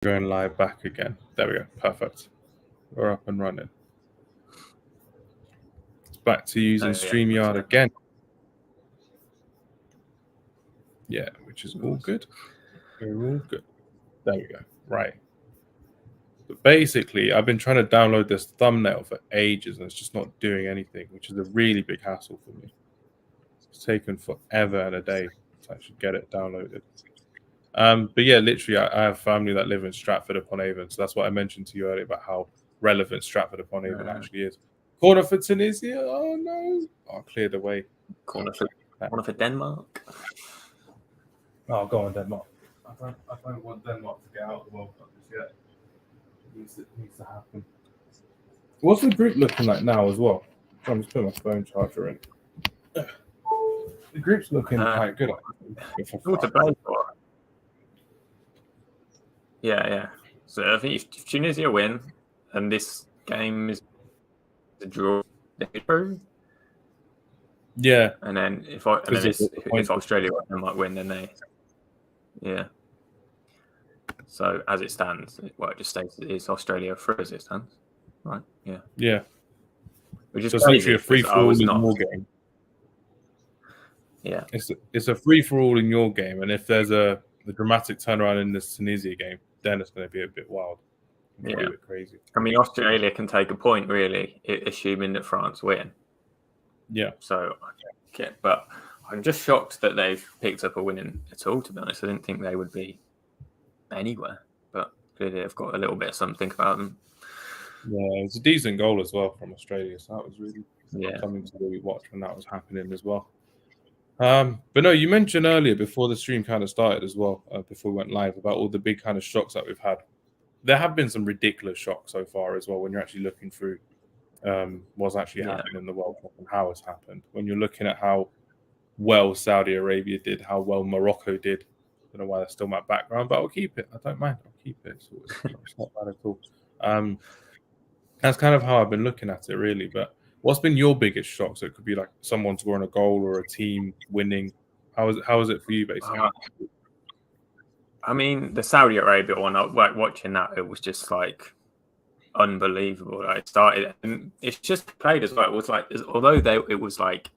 Going live back again. There we go. Perfect. We're up and running. It's back to using StreamYard again. Yeah, which is all good. We're all good. There we go. Right. But basically, I've been trying to download this thumbnail for ages and it's just not doing anything, which is a really big hassle for me. It's taken forever and a day to actually get it downloaded. But yeah, literally, I have family that live in Stratford upon Avon, so that's what I mentioned to you earlier about how relevant Stratford upon Avon actually is. Corner for Tunisia. Oh no! I'll clear the way. Corner for Denmark. Oh, go on, Denmark. I don't want Denmark to get out of the World Cup just yet. It needs to happen. What's the group looking like now as well? I'm just putting my phone charger in. The group's looking quite good. Yeah. So I think if Tunisia win and this game is a draw, they through. Yeah. And then if Australia might win, then they. Yeah. So as it stands, it just states it's Australia through as it stands, right? Yeah. Yeah. Which is essentially a free for all in your game. Yeah. It's a free for all in your game, and if there's the dramatic turnaround in this Tunisia game, then it's going to be a bit wild. Yeah. A bit crazy. I mean, Australia can take a point, really, assuming that France win. Yeah. So, but I'm just shocked that they've picked up a win at all, to be honest. I didn't think they would be anywhere, but clearly they've got a little bit of something about them. Yeah, it's a decent goal as well from Australia, so that was really something to really watch when that was happening as well. But no, you mentioned earlier before the stream kind of started as well, before we went live, about all the big kind of shocks that we've had. There have been some ridiculous shocks so far as well when you're actually looking through what's actually happened in the World Cup and how it's happened. When you're looking at how well Saudi Arabia did, how well Morocco did. I don't know why that's still my background, but I'll keep it. I don't mind. I'll keep it. It's not bad at all. That's kind of how I've been looking at it, really. But what's been your biggest shock? So it could be like someone scoring a goal or a team winning. How is it for you, basically? I mean, the Saudi Arabia one, like watching that, it was just like unbelievable. Like, it started, and it's just played as well. It was like, although it was like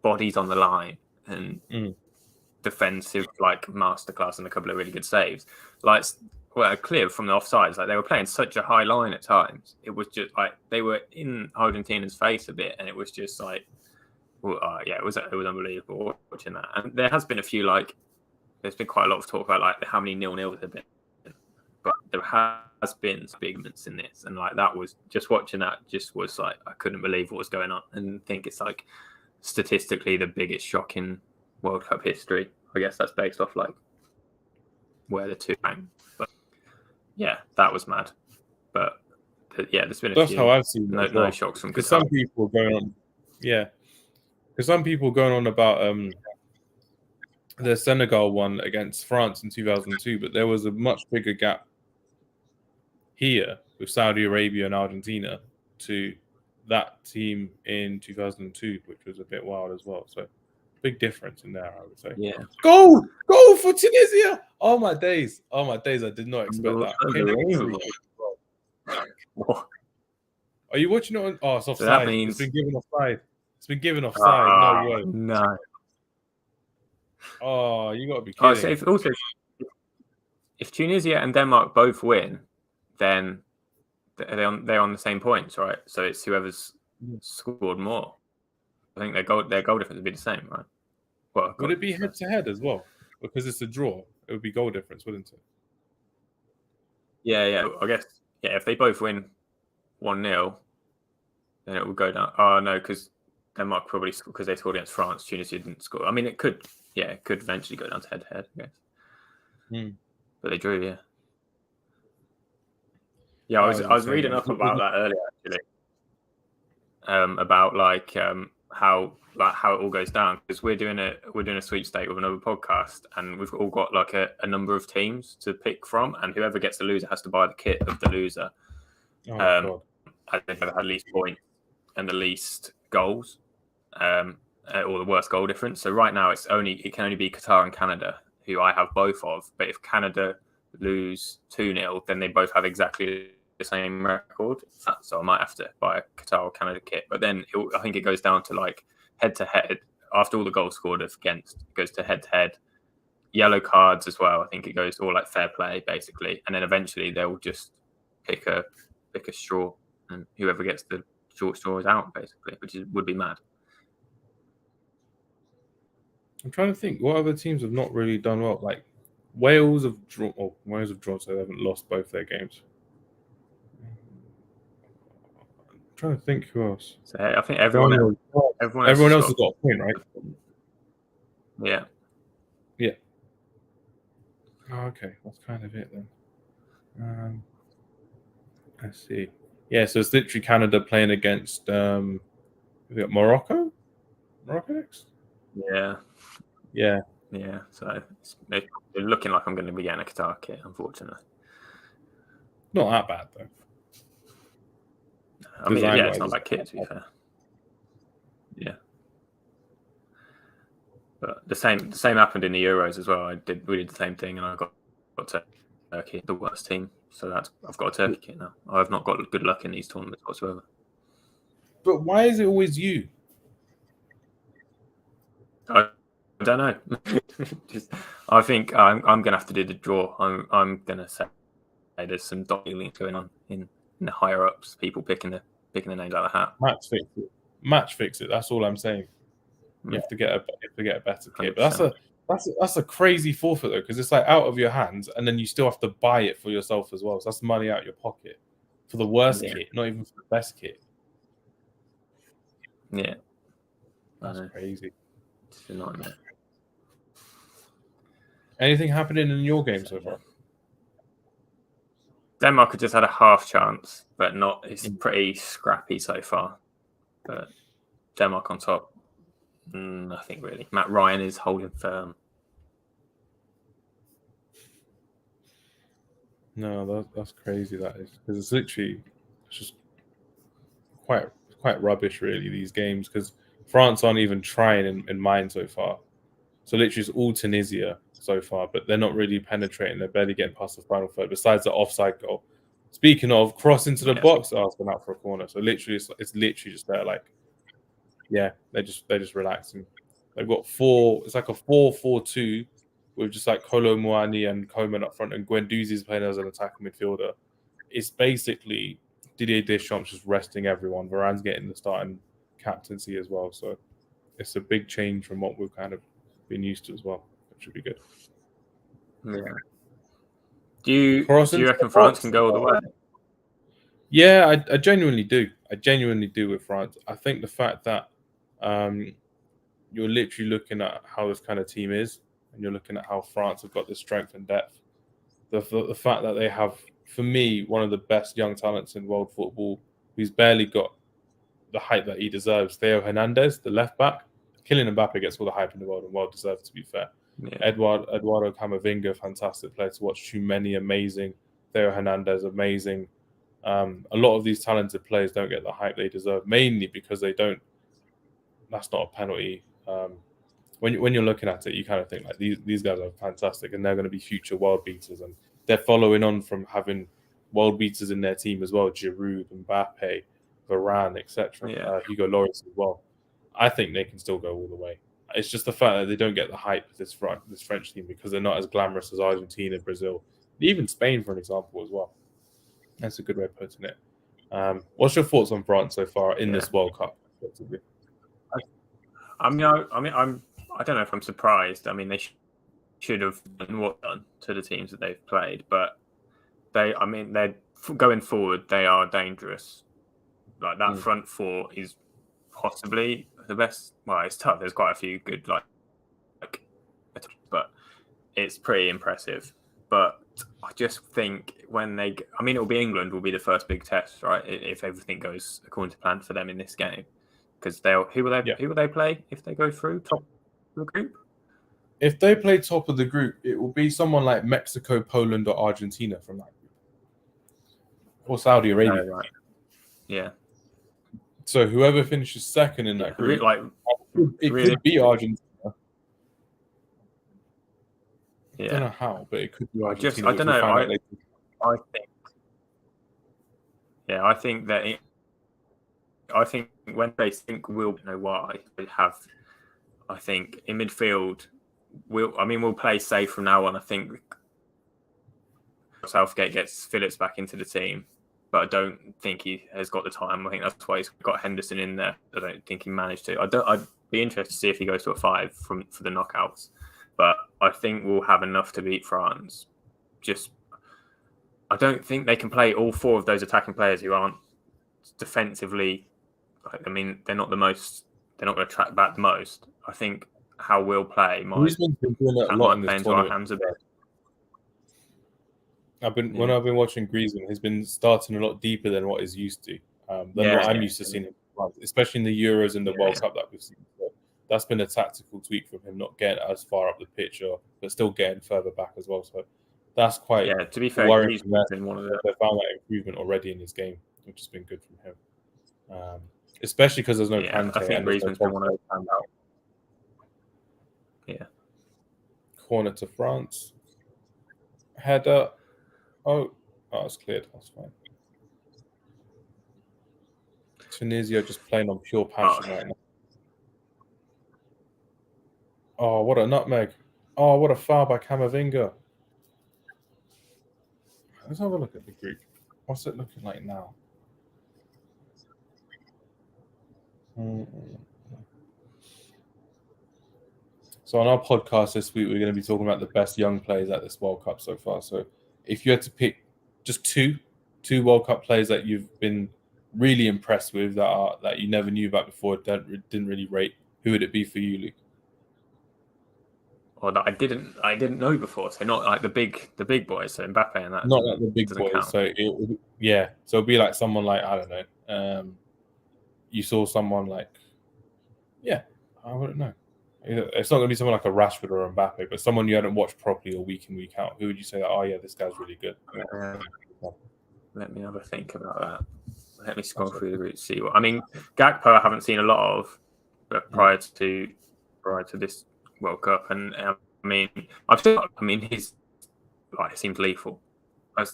bodies on the line and defensive like masterclass and a couple of really good saves. Like, clear from the offsides, like they were playing such a high line at times. It was just like they were in Argentina's face a bit, and it was just like, it was unbelievable watching that. And there has been a few there's been quite a lot of talk about like how many 0-0s have been, but there has been some big moments in this, and like that was just watching that just was like I couldn't believe what was going on, and think it's like statistically the biggest shock in World Cup history. I guess that's based off like where the two hang. But yeah, that was mad. But there's been a few. That's how I've seen it. No shocks from because some people going on. Yeah, because some people going on about the Senegal one against France in 2002, but there was a much bigger gap here with Saudi Arabia and Argentina to that team in 2002, which was a bit wild as well. So big difference in there, I would say. Yeah. Goal for Tunisia! Oh my days! I did not expect that. Are you watching it on? Oh, it's offside. So that means... It's been given offside. No way. No. Oh, you got to be kidding. So if Tunisia and Denmark both win, then they're on the same points, right? So it's whoever's scored more. I think their goal difference would be the same, right? Well, would it be head to head as well? Because it's a draw, it would be goal difference, wouldn't it? Yeah. I guess if they both win 1-0, then it will go down. Oh no, because Denmark probably because they scored against France, Tunisia didn't score. I mean, it could eventually go down to head to head, I guess. But they drew, yeah. Yeah, I was reading up about that earlier actually. About how it all goes down, because we're doing a sweepstake with another podcast, and we've all got like a number of teams to pick from, and whoever gets the loser has to buy the kit of the loser. God. I think they've had the least points and the least goals, or the worst goal difference. So right now it can only be Qatar and Canada, who I have both of. But if Canada lose 2-0, then they both have exactly the same record. So I might have to buy a Qatar or Canada kit. But then I think it goes down to like head-to-head. After all the goals scored against, it goes to head-to-head. Yellow cards as well. I think it goes all like fair play, basically. And then eventually they'll just pick a straw, and whoever gets the short straw is out, basically, which would be mad. I'm trying to think what other teams have not really done well. Like Wales have drawn, so they haven't lost both their games. I'm trying to think who else. So I think everyone else has got a point, right? Yeah. Yeah. Oh, okay, that's kind of it then. Let's see. Yeah, so it's literally Canada playing against we got Morocco. Morocco next. Yeah. Yeah. Yeah. So it's looking like I'm going to be getting a Qatar kit, unfortunately. Not that bad though. I mean, yeah, it's not that kit, to be fair. Yeah. But the same happened in the Euros as well. We did the same thing, and I got Turkey, the worst team. So I've got a Turkey kit now. I've not got good luck in these tournaments whatsoever. But why is it always you? I don't know. I think I'm gonna have to do the draw. I'm gonna say there's some dotty links going on in the higher ups. People picking the names out of the hat. Match fix it. That's all I'm saying. You have to get a better kit. But that's a crazy forfeit though, because it's like out of your hands, and then you still have to buy it for yourself as well. So that's money out of your pocket for the worst kit, not even for the best kit. Yeah, that's crazy. It's a nightmare. Anything happening in your game so far? Denmark have just had a half chance, but not. It's pretty scrappy so far. But Denmark on top. Nothing really. Matt Ryan is holding firm. No, that's crazy. That is, because it's just quite rubbish, really. These games, because France aren't even trying in mine so far. So literally, it's all Tunisia so far, but they're not really penetrating. They're barely getting past the final third. Besides the offside goal. Speaking of, cross into the box, it's gone out for a corner. So literally, it's literally just there, like, yeah, they're just relaxing. They've got it's like a 4-4-2 with just like Kolo Muani and Coman up front, and Guendouzi is playing as an attacking midfielder. It's basically Didier Deschamps just resting everyone. Varane's getting the starting captaincy as well. So it's a big change from what we've kind of been used to as well. It should be good. Yeah. Do you reckon France can go all the way? Yeah, I genuinely do. I genuinely do with France. I think the fact that you're literally looking at how this kind of team is, and you're looking at how France have got the strength and depth. The fact that they have, for me, one of the best young talents in world football, who's barely got the hype that he deserves. Theo Hernandez, the left back. Kylian Mbappe gets all the hype in the world, and well deserved, to be fair. Yeah. Eduardo Camavinga, fantastic player to watch. Tchouameni, amazing. Theo Hernandez, amazing. A lot of these talented players don't get the hype they deserve, mainly because they don't. That's not a penalty. When you're looking at it, you kind of think like these guys are fantastic, and they're going to be future world beaters, and they're following on from having world beaters in their team as well. Giroud, Mbappe, Varane, etc. Yeah. Hugo Lloris as well. I think they can still go all the way. It's just the fact that they don't get the hype of this French team because they're not as glamorous as Argentina, Brazil, even Spain, for an example, as well. That's a good way of putting it. What's your thoughts on France so far in this World Cup? I don't know if I'm surprised. I mean, they should have done to the teams that they've played, but they're going forward. They are dangerous. Like that front four is possibly the best. Well, it's tough. There's quite a few good, but it's pretty impressive. But I just think it'll be England will be the first big test, right? If everything goes according to plan for them in this game, because who will they play if they go through top of the group? If they play top of the group, it will be someone like Mexico, Poland, or Argentina from that group, or Saudi Arabia. Oh, right. Yeah. So whoever finishes second in that group, could be Argentina. I don't know how, but it could be Argentina. Argentina. I don't know. I think. Yeah, I think that. I think when they think we'll know why they have. I think in midfield, we'll play safe from now on. I think Southgate gets Phillips back into the team, but I don't think he has got the time. I think that's why he's got Henderson in there. I don't think he managed to. I'd be interested to see if he goes to a 5 for the knockouts, but I think we'll have enough to beat France. I don't think they can play all 4 of those attacking players who aren't defensively. I mean, they're not going to track back the most. I think how we'll play might been doing it a lot in this play into our tournament. hands a bit. When I've been watching Griezmann, he's been starting a lot deeper than what he's used to, than what I'm used to seeing him, especially in the Euros and the World Cup that we've seen. So that's been a tactical tweak from him, not getting as far up the pitch, but still getting further back as well. So that's quite to be fair, worrying. he's been one of the. They found that improvement already in his game, which has been good from him. Especially because there's no Kante. I think Griezmann's been one of those stand out. Yeah. Corner to France. Header. Oh, it's cleared. That's fine. Tunisia just playing on pure passion right now. Oh, what a nutmeg. Oh, what a foul by Camavinga. Let's have a look at the Greek. What's it looking like now? So on our podcast this week, we're going to be talking about the best young players at this World Cup so far. So if you had to pick just two World Cup players that you've been really impressed with that you never knew about before, didn't really rate, who would it be for you, Luke? Or that I didn't know before. So not like the big boys, so Mbappe and that. Not like the big boys. Count. So it'd be like someone like, I don't know. You saw someone like, I wouldn't know. It's not going to be someone like a Rashford or a Mbappe, but someone you hadn't watched properly or week in, week out. Who would you say that, oh yeah, this guy's really good? Let me have a think about that. Let me scroll through the group to see what. I mean, Gakpo I haven't seen a lot of, but prior to this World Cup, and he's like, he seems lethal.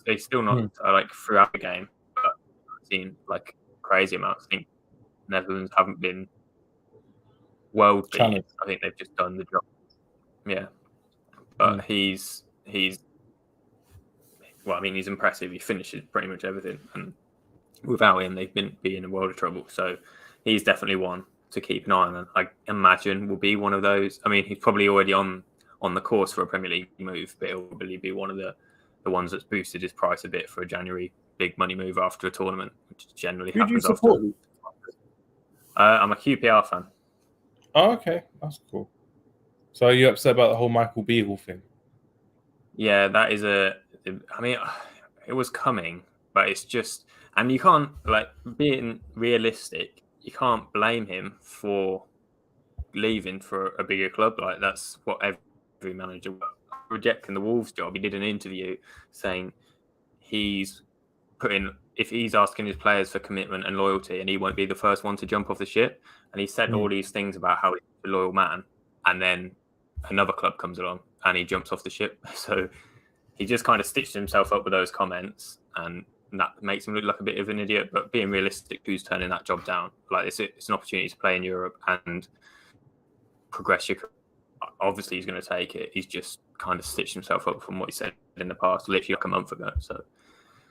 He's still not like throughout the game, but I've seen like crazy amounts. I think Netherlands haven't been world beaten. I think they've just done the job. Yeah, but he's impressive. He finishes pretty much everything, and without him, they've been in a world of trouble. So he's definitely one to keep an eye on. And I imagine will be one of those. I mean, he's probably already on the course for a Premier League move, but he'll probably be one of the ones that's boosted his price a bit for a January big money move after a tournament, which generally happens. Who do you support? I'm a QPR fan. Oh, okay, that's cool. So are you upset about the whole Michael Beagle thing? Yeah, that is it was coming, but it's just, and you can't, like, being realistic, you can't blame him for leaving for a bigger club. Like, that's what every manager rejecting the Wolves job. He did an interview saying if he's asking his players for commitment and loyalty, and he won't be the first one to jump off the ship. And he said all these things about how he's a loyal man, and then another club comes along and he jumps off the ship. So he just kind of stitched himself up with those comments, and that makes him look like a bit of an idiot. But being realistic, who's turning that job down? Like, it's an opportunity to play in Europe and progress your career. Obviously, he's going to take it. He's just kind of stitched himself up from what he said in the past, literally like a month ago. So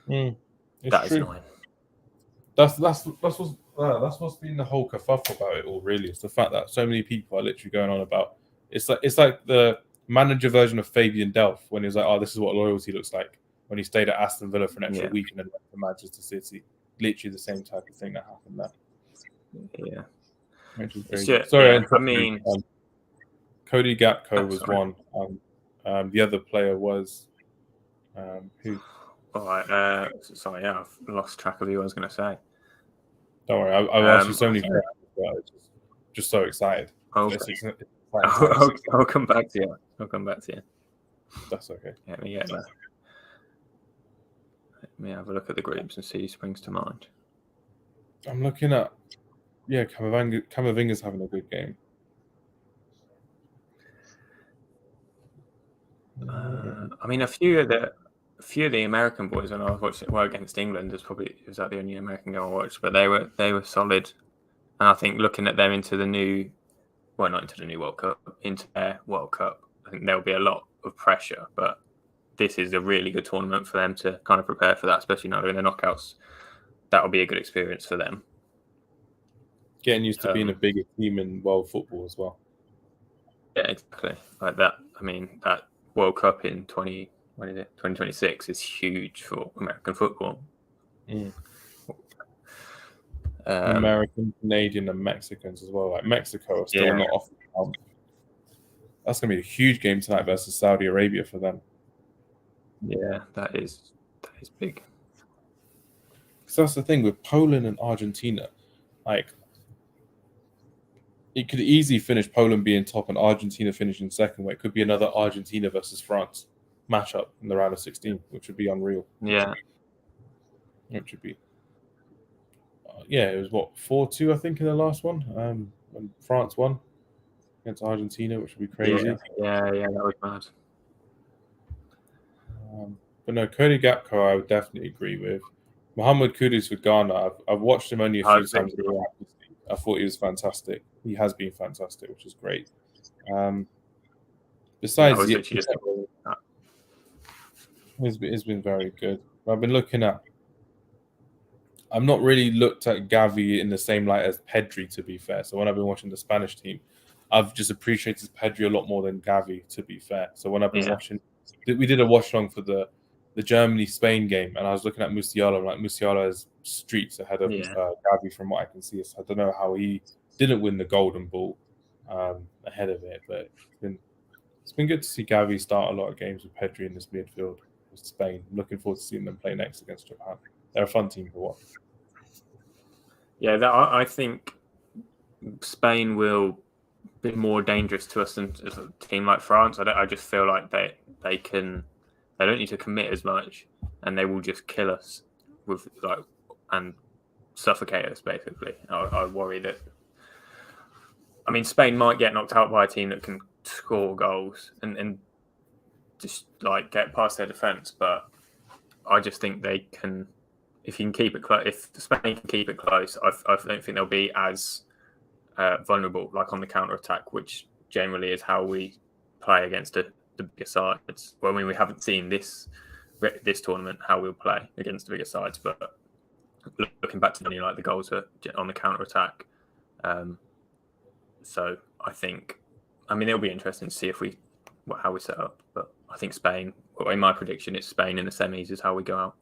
that is annoying. That's what's been the whole kerfuffle about it all. Really, it's the fact that so many people are literally going on about. It's like the manager version of Fabian Delph when he was like, "Oh, this is what loyalty looks like." When he stayed at Aston Villa for an extra week and then went to Manchester City, literally the same type of thing that happened there. Yeah. Sorry, I mean, Cody Gakpo was one. The other player was who? All right. Sorry, I've lost track of who I was going to say. Don't worry, I've asked you so many questions. Just so excited. Okay. I'll come back to you. That's okay. Let me get there. Let me have a look at the groups and see who springs to mind. I'm looking at, Camavinga's having a good game. I mean, a few of the American boys when I was watching against England was that the only American game I watched, but they were solid. And I think looking at them into the new, well, not into the new World Cup, into their World Cup, I think there'll be a lot of pressure. But this is a really good tournament for them to kind of prepare for that, especially now they're in the knockouts. That'll be a good experience for them. Getting used to being a bigger team in world football as well. Yeah, exactly. Like that. I mean, that World Cup in 2026 is huge for American football. American, Canadian, and Mexicans as well. Like Mexico are still not off the count. That's going to be a huge game tonight versus Saudi Arabia for them. Yeah, that is big. So that's the thing with Poland and Argentina. Like, it could easily finish Poland being top and Argentina finishing second, where it could be another Argentina versus France matchup in the round of 16, which would be unreal. Yeah. Which would be. It was 4-2, I think, in the last one. When France won against Argentina, which would be crazy. Yeah, that was mad. But no, Cody Gakpo, I would definitely agree with. Mohamed Kudus with Ghana, I've watched him only a few times. I thought he was fantastic. He has been fantastic, which is great. Besides, it's been very good. I've been looking at. I've not really looked at Gavi in the same light as Pedri, to be fair. So when I've been watching the Spanish team, I've just appreciated Pedri a lot more than Gavi, to be fair. So when I've been watching, we did a watch-along for the Germany-Spain game, and I was looking at Musiala. I'm like, Musiala is streets ahead of Gavi from what I can see. So I don't know how he didn't win the Golden Ball ahead of it, but it's been good to see Gavi start a lot of games with Pedri in this midfield with Spain. I'm looking forward to seeing them play next against Japan. They're a fun team to watch. Yeah, I think Spain will be more dangerous to us than a team like France. I just feel like they don't need to commit as much, and they will just kill us with and suffocate us basically. I worry that. I mean, Spain might get knocked out by a team that can score goals and just get past their defense, but I just think they can. If you can keep it close, if Spain can keep it close, I don't think they'll be as vulnerable, on the counter attack, which generally is how we play against the bigger sides. Well, I mean, we haven't seen this tournament how we'll play against the bigger sides, but looking back to the goals are on the counter attack. So I think, it'll be interesting to see how we set up. But I think Spain. Well, in my prediction, it's Spain in the semis is how we go out.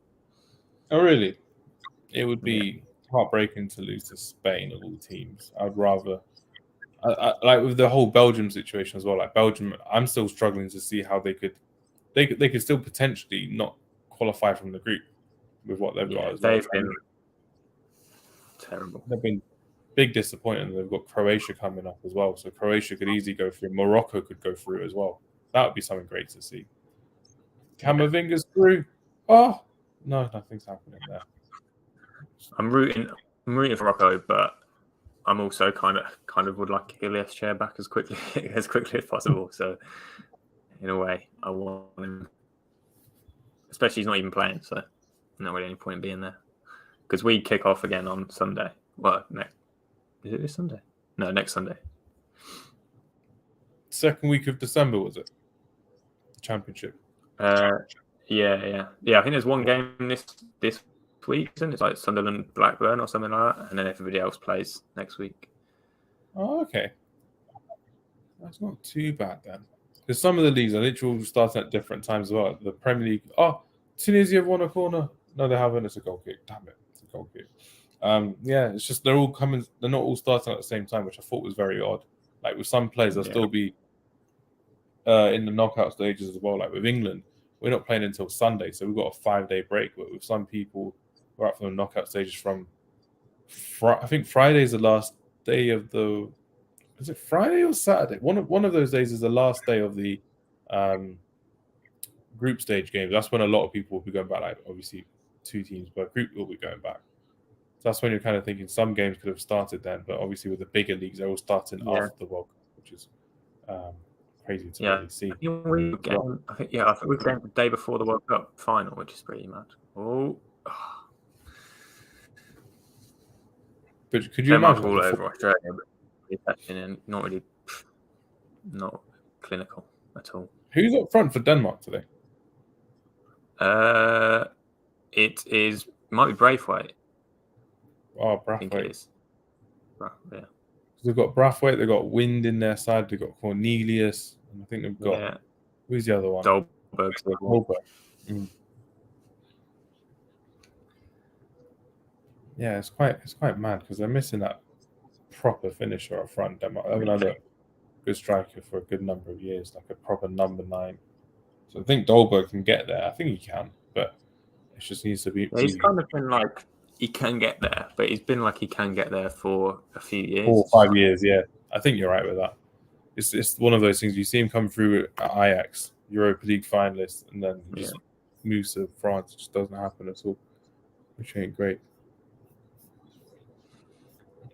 Oh, really? It would be heartbreaking to lose to Spain of all teams. I'd rather, with the whole Belgium situation as well. Belgium, I'm still struggling to see how they could still potentially not qualify from the group with what they've got. As they've been terrible. They've been big disappointment. They've got Croatia coming up as well, so Croatia could easily go through. Morocco could go through as well. That would be something great to see. Camavinga's through. Oh. No, nothing's happening there. I'm rooting for Morocco, but I'm also kind of would like Ilias Chair back as quickly as possible. So, in a way, I want him. Especially he's not even playing, so not really any point in being there. Because we kick off again on Sunday. Well, is it this Sunday? No, next Sunday. Second week of December, was it? Championship. Yeah. I think there's one game this week, isn't it? It's Sunderland Blackburn or something like that, and then everybody else plays next week. Oh, okay. That's not too bad then. Because some of the leagues are literally starting at different times as well. The Premier League. Oh, Tunisia have won a corner. No, they haven't. It's a goal kick. Damn it, it's a goal kick. It's just they're all coming. They're not all starting at the same time, which I thought was very odd. With some players, they'll still be in the knockout stages as well. With England. We're not playing until Sunday, so we've got a 5-day break. But with some people, we're out from the knockout stages from. I think Friday is the last day of the. Is it Friday or Saturday? One of those days is the last day of the group stage games. That's when a lot of people will be going back. Obviously, 2 teams, but group will be going back. So that's when you're kind of thinking some games could have started then, but obviously with the bigger leagues, they're all starting after the World Cup, which is crazy to really see. I think we came the day before the World Cup final, which is pretty mad. But could you imagine all over Australia, but not clinical at all. Who's up front for Denmark today? It might be Braithwaite. Oh, I think it Braithwaite. is. Yeah. They've got Braithwaite, they've got Wind in their side, they've got Cornelius, and I think they've got who's the other one? Dolberg. Yeah, it's quite mad because they're missing that proper finisher up front. Denmark haven't had a good striker for a good number of years, like a proper number 9. So I think Dolberg can get there. I think he can, but it just needs to be. Yeah, he's kind of been like he can get there, but he's been like he can get there for a few years. 4 or 5 years, yeah. I think you're right with that. It's one of those things you see him come through at Ajax, Europa League finalist, and then he just moves to France. It just doesn't happen at all, which ain't great.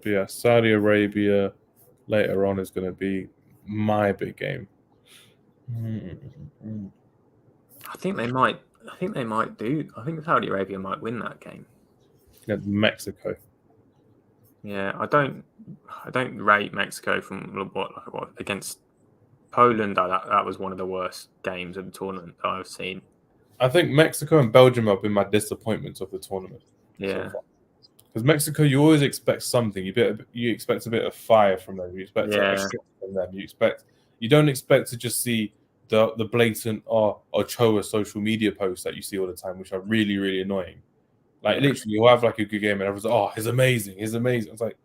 But yeah, Saudi Arabia later on is going to be my big game. I think they might do. I think Saudi Arabia might win that game against Mexico. Yeah, I don't rate Mexico from what against Poland. That was one of the worst games of the tournament that I've seen. I think Mexico and Belgium have been my disappointments of the tournament. Yeah. So because Mexico, you always expect something. You expect a bit of fire from them. You expect a shot from them. You don't expect to just see the blatant Ochoa social media posts that you see all the time, which are really, really annoying. Like literally, you'll have like a good game and everyone's like, "Oh, he's amazing! He's amazing!" It's like,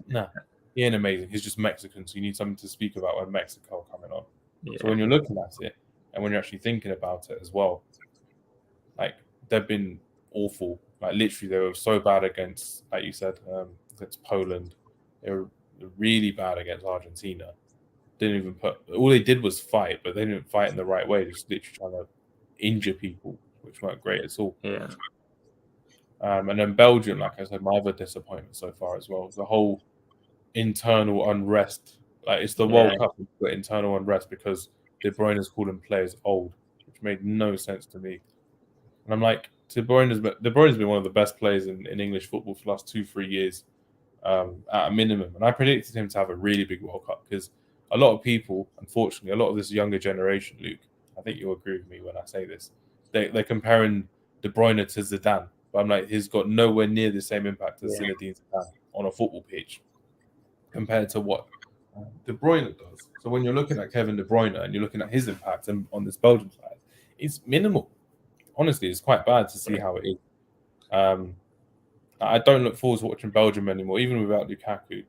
nah, he ain't amazing. He's just Mexican, so you need something to speak about when Mexico are coming on. Yeah. So when you're looking at it and when you're actually thinking about it as well, like they've been awful. Like literally, they were so bad against, like you said, against Poland. They were really bad against Argentina. Didn't even all they did was fight, but they didn't fight in the right way. Just literally trying to injure people, which weren't great at all. Yeah. And then Belgium, like I said, my other disappointment so far as well. The whole internal unrest. Like it's the World Cup, but internal unrest because De Bruyne is calling players old, which made no sense to me. And I'm like, De Bruyne's been one of the best players in English football for the last 2-3 years, at a minimum. And I predicted him to have a really big World Cup because a lot of people, unfortunately, a lot of this younger generation, Luke, I think you'll agree with me when I say this, they're comparing De Bruyne to Zidane. But I'm like, he's got nowhere near the same impact as Zinedine Zidane on a football pitch compared to what De Bruyne does. So when you're looking at Kevin De Bruyne and you're looking at his impact on this Belgian side, it's minimal. Honestly, it's quite bad to see how it is. I don't look forward to watching Belgium anymore, even without Lukaku.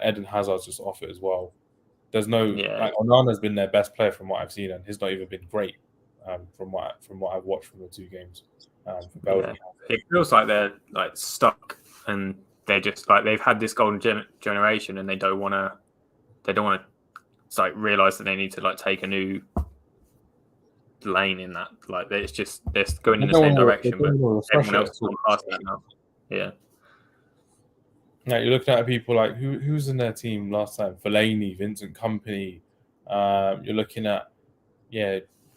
Eden Hazard's just off it as well. There's no like Onana's been their best player from what I've seen, and he's not even been great from what I've watched from the 2 games for Belgium. Yeah. It feels like they're like stuck, and they're just like they've had this golden generation, and they don't want to like realize that they need to like take a new lane in that. Like they're going in the same direction, but everyone else is going past that now. Yeah. Now you're looking at people like who's in their team last time? Fellaini, Vincent Kompany. You're looking at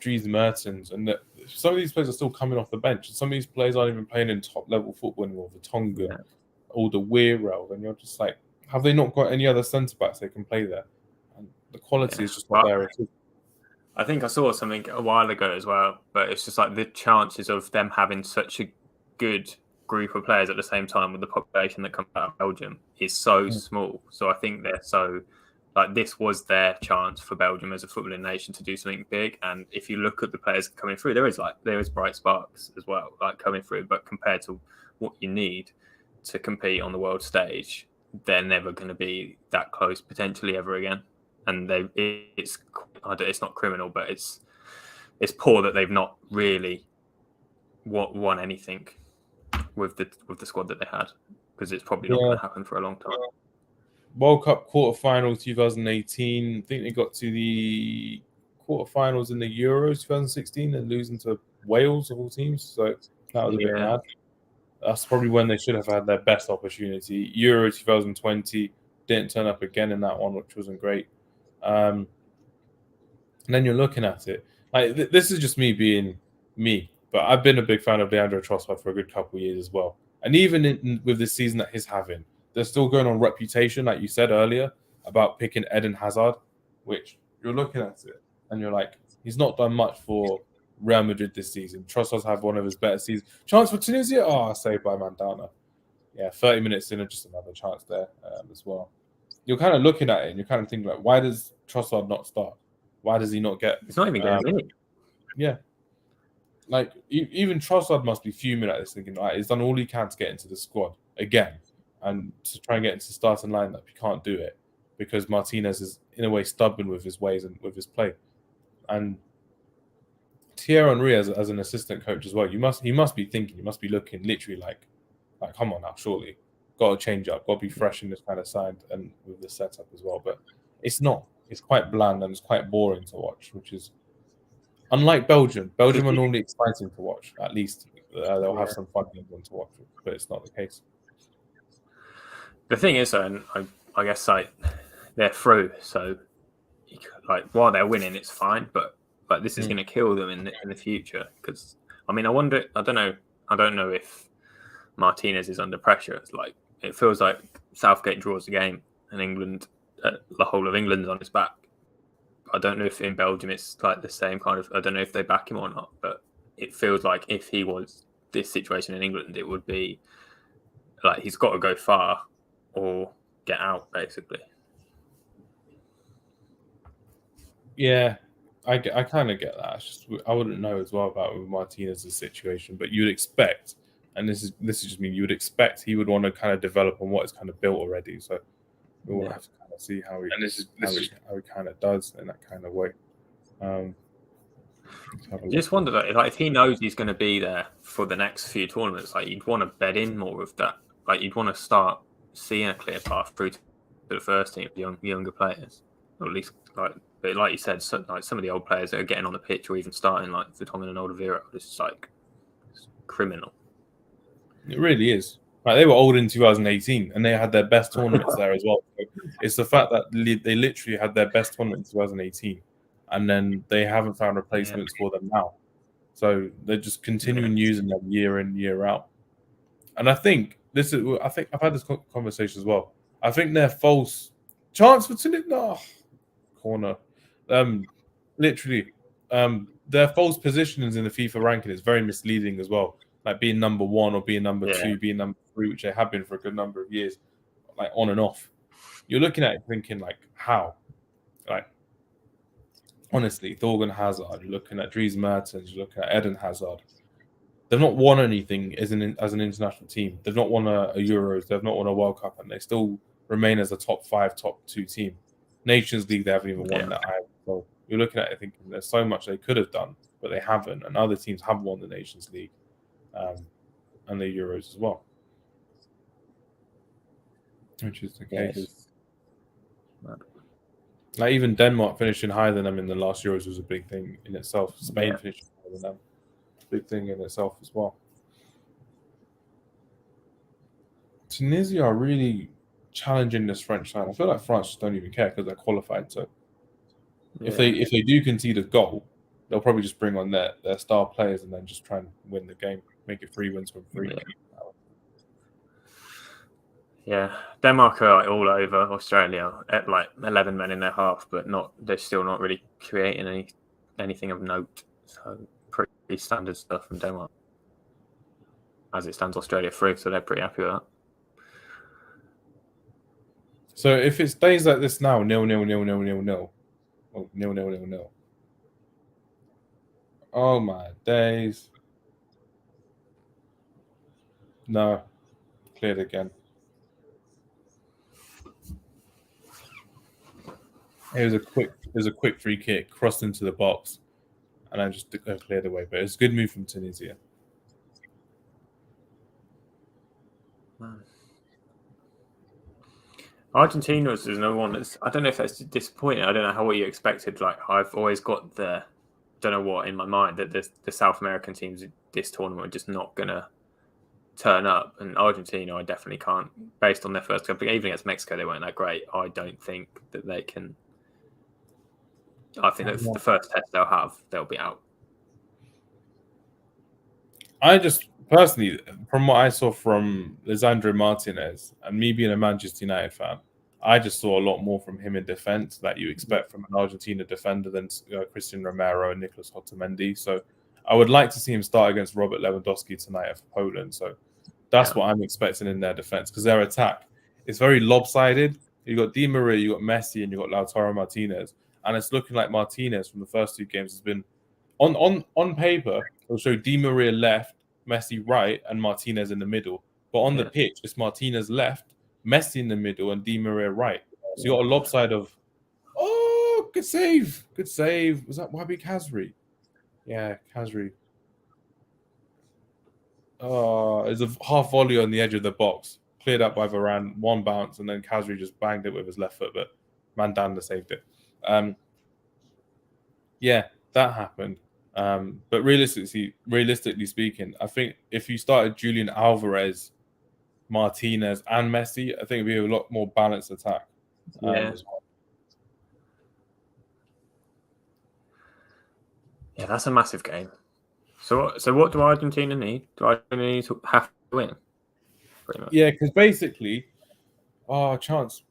Dries Mertens, and some of these players are still coming off the bench. Some of these players aren't even playing in top level football anymore. Vertonghen, all the Weirell, and you're just like, have they not got any other centre backs they can play there? And the quality is just not there at all. I think I saw something a while ago as well, but it's just like the chances of them having such a good group of players at the same time with the population that comes out of Belgium is so small. So I think they're so like this was their chance for Belgium as a footballing nation to do something big. And if you look at the players coming through, there is bright sparks as well, like coming through. But compared to what you need to compete on the world stage, they're never going to be that close potentially ever again. And it's not criminal, but it's poor that they've not really won anything with the squad that they had, because it's probably not going to happen for a long time. World Cup quarterfinals 2018. I think they got to the quarterfinals in the Euros 2016 and losing to Wales of all teams. So that was a bit mad. That's probably when they should have had their best opportunity. Euro 2020 didn't turn up again in that one, which wasn't great. And then you're looking at it like this is just me being me, but I've been a big fan of Leandro Trossard for a good couple of years as well. And even with this season that he's having, they're still going on reputation, like you said earlier, about picking Eden Hazard, which you're looking at it and you're like, he's not done much for Real Madrid this season. Trossard's had one of his better seasons. Chance for Tunisia? Oh, saved by Mandana. Yeah, 30 minutes in, and just another chance there as well. You're kind of looking at it and you're kind of thinking, like, why does Trossard not start? Why does he not get? It's not even getting in. Yeah. Like, even Trossard must be fuming at this, thinking, right, he's done all he can to get into the squad again. And to try and get into the starting lineup, he can't do it because Martinez is, in a way, stubborn with his ways and with his play. And Thierry Henry, as an assistant coach as well, he must be thinking, he must be looking literally like, come on now, surely. Got to change up, got to be fresh in this kind of side and with the setup as well. But it's not. It's quite bland and it's quite boring to watch, which is unlike Belgium. Belgium are normally exciting to watch. At least they'll have some fun in them to watch, but it's not the case. The thing is, though, and I guess like they're through, so like while they're winning, it's fine. But this is going to kill them in the future because I mean, I don't know if Martinez is under pressure. It's like it feels like Southgate draws the game and England, the whole of England's on his back. I don't know if in Belgium it's like the same kind of. I don't know if they back him or not, but it feels like if he was this situation in England, it would be like he's got to go far or get out, basically. Yeah, I kind of get that. It's just, I wouldn't know as well about with Martinez's situation, but you'd expect, and this is just me, you would expect he would want to kind of develop on what is kind of built already. So we'll have to kind of see how he kind of does in that kind of way. Just wonder like if he knows he's going to be there for the next few tournaments, like you'd want to bed in more of that. Like you'd want to start seeing a clear path through to the first team, younger players, or at least like you said, some of the old players that are getting on the pitch or even starting, like Vertonghen and Alderweireld, it's like it's criminal. It really is. Like they were old in 2018, and they had their best tournaments there as well. So it's the fact that they literally had their best tournament in 2018, and then they haven't found replacements for them now. So they're just continuing using them year in, year out. And I think I've had this conversation as well. I think they're false chance for corner. Literally, their false positionings in the FIFA ranking is very misleading as well. Like being number 1 or being number 2, being number 3, which they have been for a good number of years, like on and off. You're looking at it thinking like, how? Like, honestly, Thorgan Hazard, you're looking at Dries Mertens, you're looking at Eden Hazard. They've not won anything as an international team. They've not won a Euros. They've not won a World Cup, and they still remain as a top 5, top 2 team. Nations League, they haven't even won that either. So you're looking at it thinking there's so much they could have done, but they haven't. And other teams have won the Nations League and the Euros as well, which is the case. Like even Denmark finishing higher than them in the last Euros was a big thing in itself. Spain finishing higher than them, big thing in itself as well. Tunisia are really challenging this French side. I feel like France just don't even care because they're qualified. So if they do concede a goal, they'll probably just bring on their star players and then just try and win the game, make it 3 wins from 3. Yeah, Denmark are like all over Australia at like 11 men in their half, but they're still not really creating anything of note. So pretty standard stuff from Denmark. As it stands, Australia through, so they're pretty happy with that. So if it stays like this now, 0-0-0-0-0-0, oh, 0-0-0-0. Oh my days! No, cleared again. It was a quick free kick, crossed into the box, and I just cleared away. But it's a good move from Tunisia. Argentina is another one that's, I don't know if that's disappointing. I don't know what you expected. Like I've always got don't know what in my mind that the South American teams in this tournament are just not gonna turn up, and Argentina I definitely can't, based on their first couple, even against Mexico they weren't that great. I don't think that they can I think that's the first test they'll have, they'll be out. I just personally, from what I saw from Lisandro Martinez, and me being a Manchester United fan, I just saw a lot more from him in defence that you expect from an Argentina defender than Christian Romero and Nicolas Otamendi. So I would like to see him start against Robert Lewandowski tonight for Poland. So that's what I'm expecting in their defence, because their attack is very lopsided. You got Di Maria, you got Messi, and you got Lautaro Martinez, and it's looking like Martinez from the first 2 games has been on paper. It'll show Di Maria left, Messi right, and Martinez in the middle. But on the pitch, it's Martinez left, Messi in the middle, and Di Maria right. So you got a lopside of, oh, good save. Good save. Was that Wabi Kazri? Yeah, Kazri. Oh, it's a half volley on the edge of the box. Cleared up by Varane, 1 bounce, and then Kazri just banged it with his left foot, but Mandanda saved it. Yeah, that happened. But realistically speaking, I think if you started Julian Alvarez, Martinez, and Messi, I think it'd be a lot more balanced attack. As well. Yeah, that's a massive game. So what do Argentina need? Do Argentina need to have to win? Pretty much. Yeah, because basically,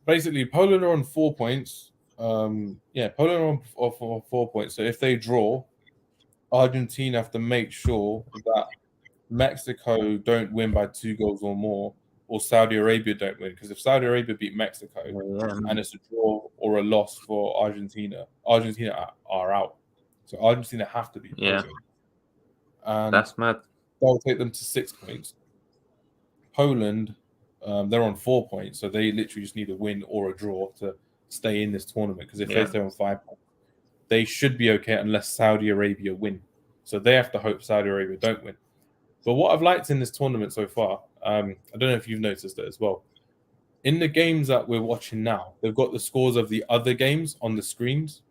basically, Poland are on 4 points. Poland are on 4 points. So if they draw, Argentina have to make sure that Mexico don't win by 2 goals or more, or Saudi Arabia don't win. Because if Saudi Arabia beat Mexico and it's a draw or a loss for Argentina, Argentina are out. So Argentina have to beat Poland. And that's mad. That'll take them to 6 points. Poland, they're on 4 points, so they literally just need a win or a draw to stay in this tournament. Because if they stay on 5 points, they should be okay unless Saudi Arabia win. So they have to hope Saudi Arabia don't win. But what I've liked in this tournament so far, I don't know if you've noticed it as well. In the games that we're watching now, they've got the scores of the other games on the screens.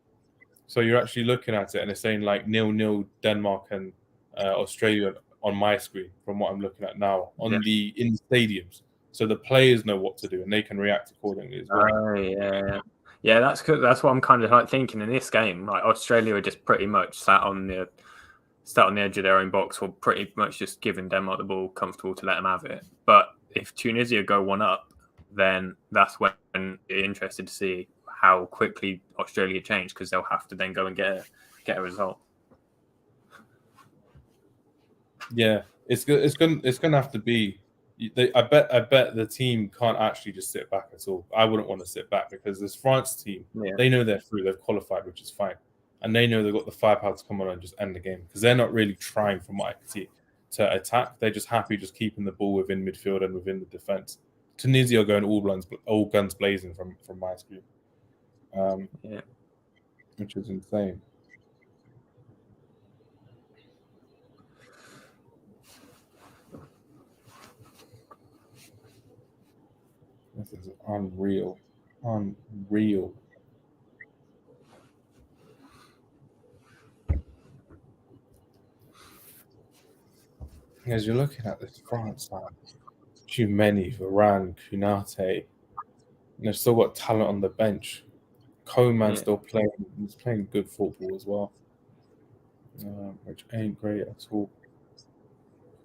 So you're actually looking at it and it's saying like 0-0 Denmark and Australia on my screen from what I'm looking at now in the stadiums. So the players know what to do and they can react accordingly as well. Yeah, that's what I'm kind of like thinking in this game. Like Australia are just pretty much sat on the edge of their own box, or pretty much just giving Denmark the ball, comfortable to let them have it. But if Tunisia go 1 up, then that's when you're interested to see how quickly Australia change, because they'll have to then go and get a result. Yeah, it's going to have to be. I bet the team can't actually just sit back at all. I wouldn't want to sit back, because this France team, they know they're through, they've qualified, which is fine, and they know they've got the firepower to come on and just end the game, because they're not really trying, from what I can see, to attack. They're just happy just keeping the ball within midfield and within the defense. Tunisia are going all guns blazing from my screen, which is insane. This is unreal. As you're looking at this France line, Tchouameni, Varane, Konate, and they've still got talent on the bench. Coman still playing. He's playing good football as well, which ain't great at all.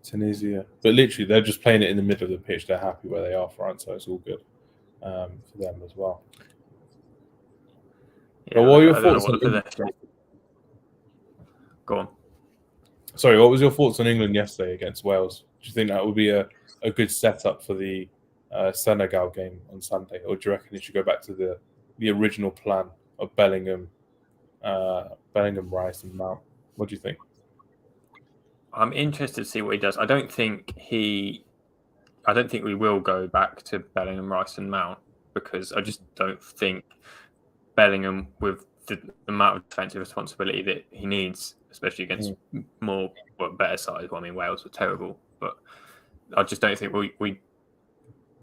Tunisia, but literally they're just playing it in the middle of the pitch. They're happy where they are, France, so it's all good for them as well. But what are your thoughts on England? Go on. Sorry, what was your thoughts on England yesterday against Wales? Do you think that would be a good setup for the Senegal game on Sunday, or do you reckon it should go back to the original plan of Bellingham, Rice, and Mount? What do you think? I'm interested to see what he does. I don't think we will go back to Bellingham, Rice, and Mount, because I just don't think Bellingham, with the amount of defensive responsibility that he needs, especially against better sides. Well, I mean, Wales were terrible, but I just don't think we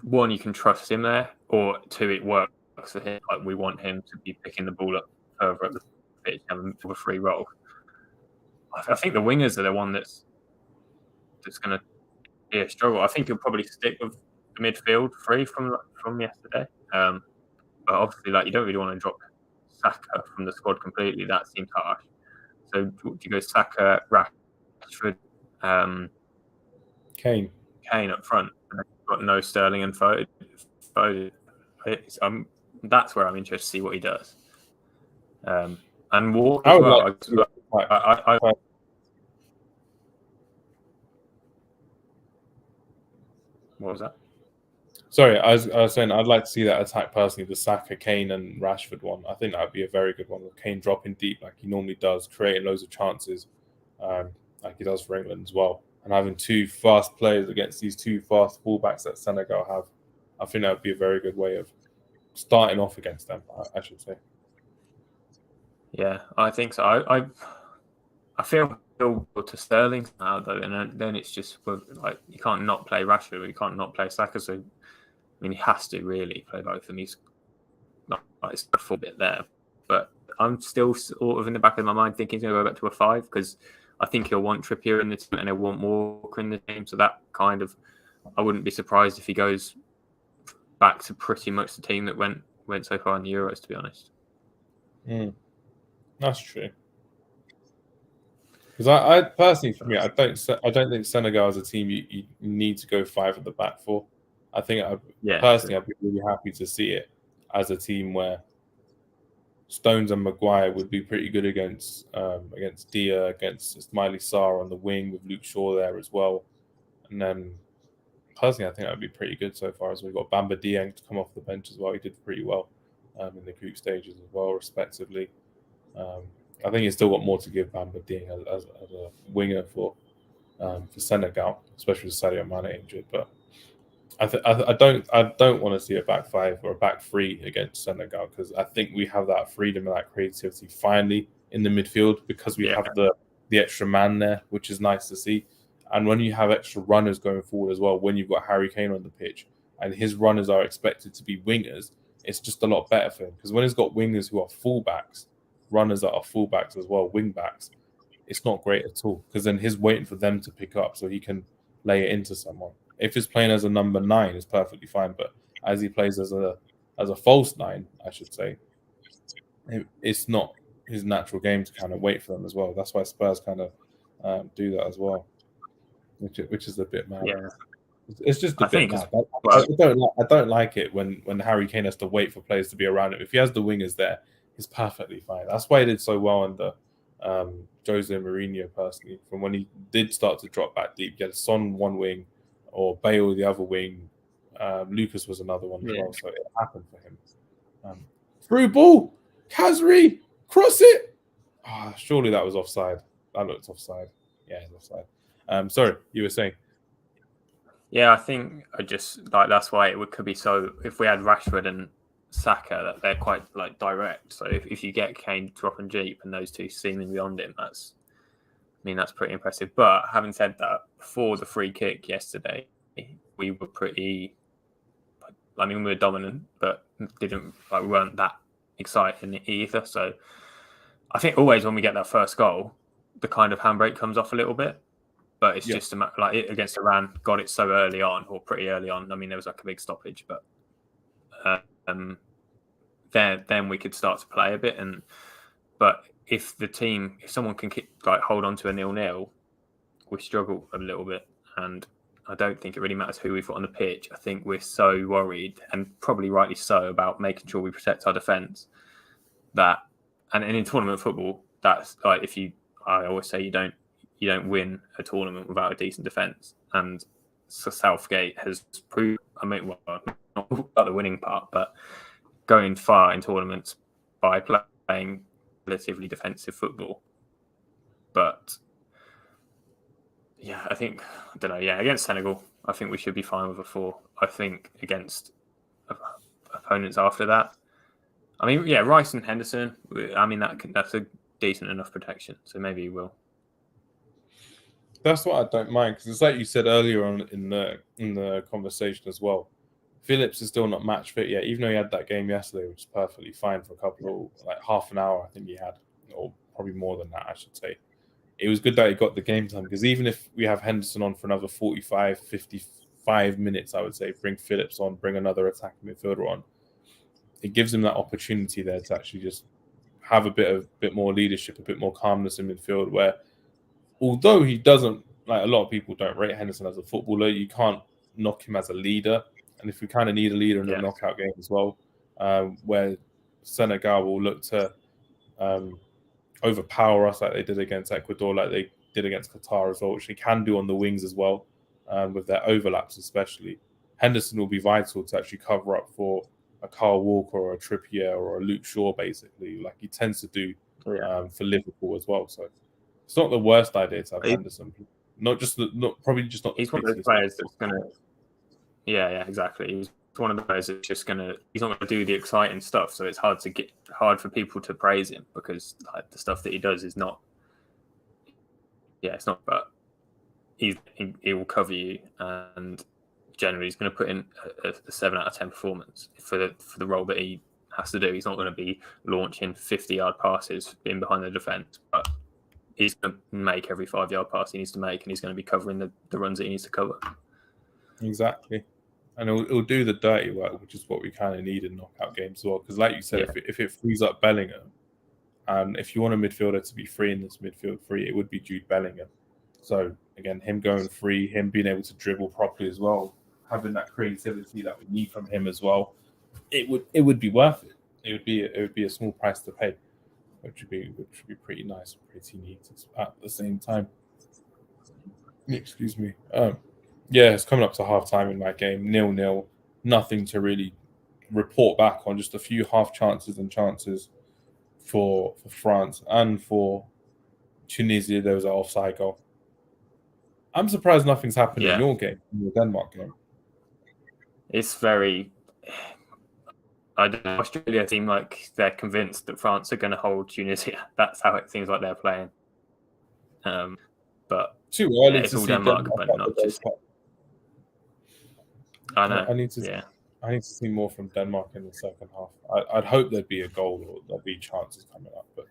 one, you can trust him there, or two, it works for him. Like, we want him to be picking the ball up further up the pitch and have a free roll. I think the wingers are the one that's going to be a struggle. I think he'll probably stick with the midfield three from yesterday. But obviously, like, you don't really want to drop Saka from the squad completely, that seems harsh. So do you go Saka, Rashford, Kane up front, and then you've got no Sterling and Foden? That's where I'm interested to see what he does. And Walker as well. What was that? Sorry, I was saying I'd like to see that attack personally, the Saka, Kane, and Rashford one. I think that would be a very good one. With Kane dropping deep like he normally does, creating loads of chances, like he does for England as well, and having two fast players against these two fast fullbacks that Senegal have. I think that would be a very good way of starting off against them, I should say. Yeah, I think so. I feel to Sterling now though, and then it's just like you can't not play Rashford, you can't not play Saka. So I mean, he has to really play both of them. He's not like a full bit there, but I'm still sort of in the back of my mind thinking he's going to go back to a 5 because I think he'll want Trippier in the team and he'll want Walker in the team. So that kind of, I wouldn't be surprised if he goes back to pretty much the team that went so far in the Euros, to be honest. That's true. Because I personally, for me, I don't think Senegal as a team you need to go 5 at the back for. I think personally, I'd be really happy to see it as a team where Stones and Maguire would be pretty good against Dia, against Ismaila Sarr on the wing with Luke Shaw there as well. And then personally, I think that would be pretty good so far. As we've got Bamba Dieng to come off the bench as well. He did pretty well in the group stages as well, respectively. I think he's still got more to give Bamba Dieng as a winger for Senegal, especially with Sadio Mane injured. But I don't want to see a back 5 or a back 3 against Senegal because I think we have that freedom and that creativity finally in the midfield because we have the extra man there, which is nice to see. And when you have extra runners going forward as well, when you've got Harry Kane on the pitch and his runners are expected to be wingers, it's just a lot better for him because when he's got wingers who are fullbacks, runners that are fullbacks as well, wing backs, it's not great at all because then he's waiting for them to pick up so he can lay it into someone. If he's playing as a number 9, it's perfectly fine. But as he plays as a false 9, I should say, it's not his natural game to kind of wait for them as well. That's why Spurs kind of do that as well, which is a bit mad. Yeah. It's just a bit mad. I don't like it when Harry Kane has to wait for players to be around him. If he has the wingers there, he's perfectly fine. That's why he did so well under Jose Mourinho personally. From when he did start to drop back deep, he had Son one wing or Bale the other wing. Lucas was another one as well. So it happened for him. Through ball, Kazri, cross it. Surely that was offside. That looked offside. Yeah, it's offside. Sorry, you were saying. Yeah, I think that's why it could be so. If we had Rashford and Saka, that they're quite like direct. So if you get Kane dropping deep and those two seeming beyond him, that's pretty impressive. But having said that, before the free kick yesterday, we were pretty. We were dominant, but we weren't that exciting either. So I think always when we get that first goal, the kind of handbrake comes off a little bit. But it's just like it against Iran, got it so early on or pretty early on. I mean, there was like a big stoppage, but then we could start to play a bit. But if someone can hold on to a 0-0, we struggle a little bit. And I don't think it really matters who we've got on the pitch. I think we're so worried, and probably rightly so, about making sure we protect our defence. And in tournament football, that's like I always say you don't win a tournament without a decent defence. And so Southgate has proved, not about the winning part, but going far in tournaments by playing relatively defensive football. But yeah, against Senegal, I think we should be fine with a 4. I think against opponents after that, Rice and Henderson, that's a decent enough protection. So maybe he will. That's what I don't mind because it's like you said earlier on in the conversation as well. Phillips is still not match fit yet, even though he had that game yesterday, which is perfectly fine for a couple of half an hour. I think he had, or probably more than that, I should say. It was good that he got the game time because even if we have Henderson on for another 45, 55 minutes, I would say bring Phillips on, bring another attacking midfielder on. It gives him that opportunity there to actually just have a bit more leadership, a bit more calmness in midfield. Where although he doesn't, like a lot of people don't rate Henderson as a footballer, you can't knock him as a leader. And if we kind of need a leader in the knockout game as well, where Senegal will look to overpower us like they did against Ecuador, like they did against Qatar as well, which they can do on the wings as well, with their overlaps especially. Henderson will be vital to actually cover up for a Kyle Walker or a Trippier or a Luke Shaw, basically, like he tends to do for Liverpool as well. So it's not the worst idea to have Henderson. Probably just not. He's one of those players that's gonna. Yeah, exactly. He's one of the players that's just gonna. He's not gonna do the exciting stuff, so it's hard for people to praise him because like the stuff that he does is not. Yeah, it's not. But he will cover you, and generally he's going to put in a 7 out of 10 performance for the role that he has to do. He's not going to be launching 50-yard passes in behind the defence, but he's going to make every 5-yard pass he needs to make, and he's going to be covering the runs that he needs to cover. Exactly. And it'll do the dirty work, which is what we kind of need in knockout games as well. Because like you said, if it frees up Bellingham, and if you want a midfielder to be free in this midfield free, it would be Jude Bellingham. So again, him going free, him being able to dribble properly as well, having that creativity that we need from him as well, it would be worth it. It would be a small price to pay, which would be pretty nice, pretty neat at the same time. Excuse me. Yeah, it's coming up to half time in that game, 0-0. Nothing to really report back on, just a few half chances for France and for Tunisia. There was an offside goal. I'm surprised nothing's happened in your game, in the Denmark game. It's very. I don't know. Australia seem like they're convinced that France are going to hold Tunisia. That's how it seems like they're playing. But too early to it's all see Denmark, but not just. I know. I need to see more from Denmark in the second half. I'd hope there'd be a goal or there'd be chances coming up, but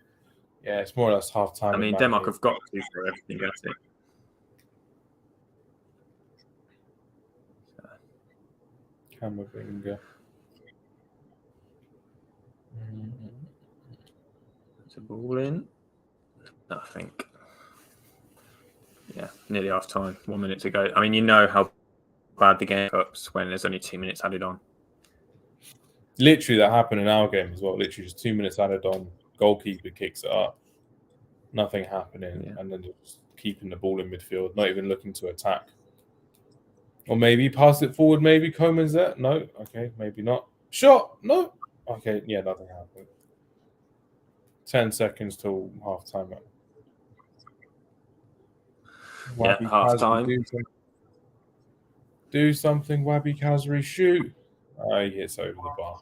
yeah, it's more or less half time. I mean, Denmark have got to for everything, I think. Kammerfinger. It's a ball in. I think. Yeah, nearly half time. 1 minute to go. I mean, you know how bad the game ups when there's only 2 minutes added on. Literally, that happened in our game as well. Literally, just 2 minutes added on. Goalkeeper kicks it up. Nothing happening, and then just keeping the ball in midfield, not even looking to attack. Or maybe pass it forward. Maybe Coman's there. No. Okay, maybe not. Shot. No. Okay. Yeah, nothing happened. 10 seconds till half time. Half time. Do something, Wabi Kazri. Shoot. He hits over the bar.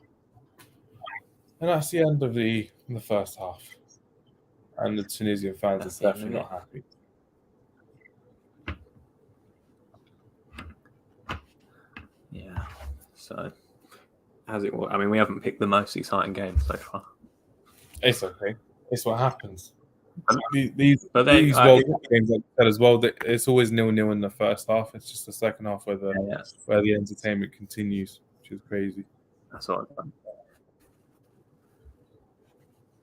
And that's the end of the first half. And the Tunisian fans are definitely not happy. Yeah. So, how's it? I mean, we haven't picked the most exciting game so far. It's okay. It's what happens. These World Cup games, like I said as well, it's always 0-0 in the first half. It's just the second half where the entertainment continues, which is crazy. That's what I've done.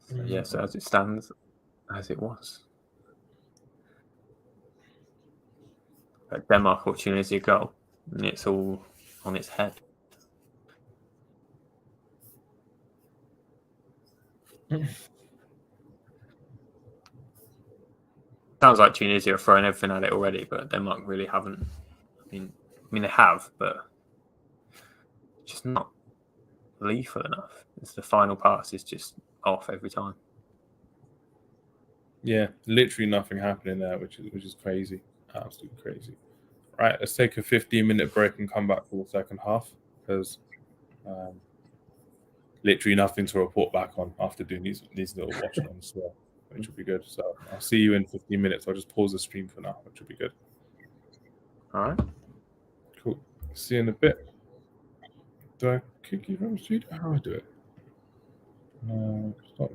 So, so as it stands, as it was. Denmark or Tunisia goal, and it's all on its head. Sounds like Tunisia are throwing everything at it already, but Denmark really haven't. I mean they have, but just not lethal enough. It's the final pass is just off every time. Yeah, literally nothing happening there, which is crazy, absolutely crazy. Right, let's take a 15-minute break and come back for the second half because literally nothing to report back on after doing these little watch-alongs, which will be good. So I'll see you in 15 minutes. I'll just pause the stream for now, which will be good. All right. Cool. See you in a bit. Do I kick you from the street? How do I do it? No, stop.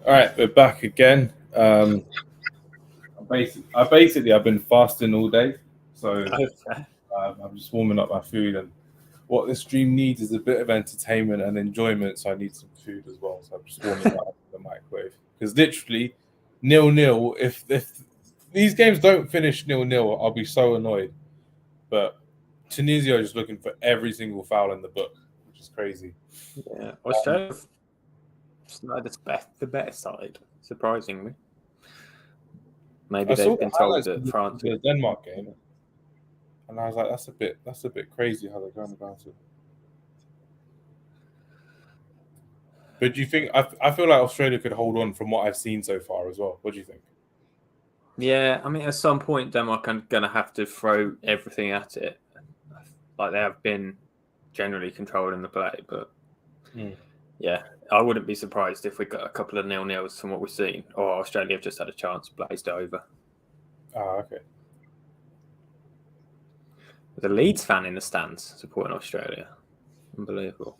All right, we're back again. I've been fasting all day, so I'm just warming up my food. And what this stream needs is a bit of entertainment and enjoyment. So I need some food as well. So I'm just warming that up in the microwave because literally 0-0. If these games don't finish 0-0, I'll be so annoyed. But Tunisia are just looking for every single foul in the book, which is crazy. Yeah, Australia the better side, surprisingly. Maybe they've been told that France the Denmark game, and I was like, that's a bit crazy how they're going about it. But do you think I feel like Australia could hold on from what I've seen so far as well? What do you think? Yeah, I mean, at some point, Denmark are going to have to throw everything at it. Like they have been generally controlling the play, but yeah, I wouldn't be surprised if we got a couple of 0-0s from what we've seen, or Australia have just had a chance, blazed over. Oh, okay. There's a Leeds fan in the stands supporting Australia. Unbelievable.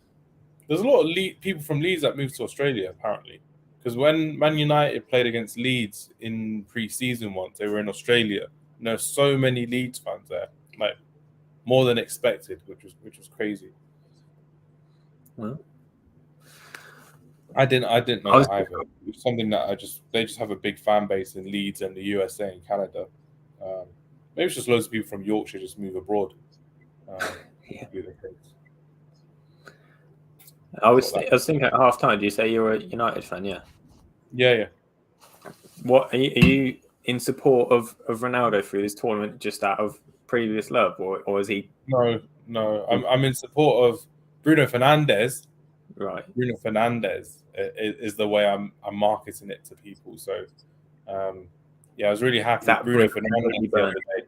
There's a lot of people from Leeds that moved to Australia, apparently. Because when Man United played against Leeds in pre-season once, they were in Australia. And there's so many Leeds fans there, like more than expected, which was crazy. Well, I didn't know that either. It's something that they just have a big fan base in Leeds and the USA and Canada. Maybe it's just loads of people from Yorkshire just move abroad. Yeah. I I was thinking at half time. Do you say you're a United fan? Yeah. Yeah. What are you in support of Ronaldo through this tournament just out of previous love, or is he? No. I'm in support of Bruno Fernandes. Right. Bruno Fernandes is the way I'm marketing it to people. So, I was really happy with Bruno Fernandes the other day.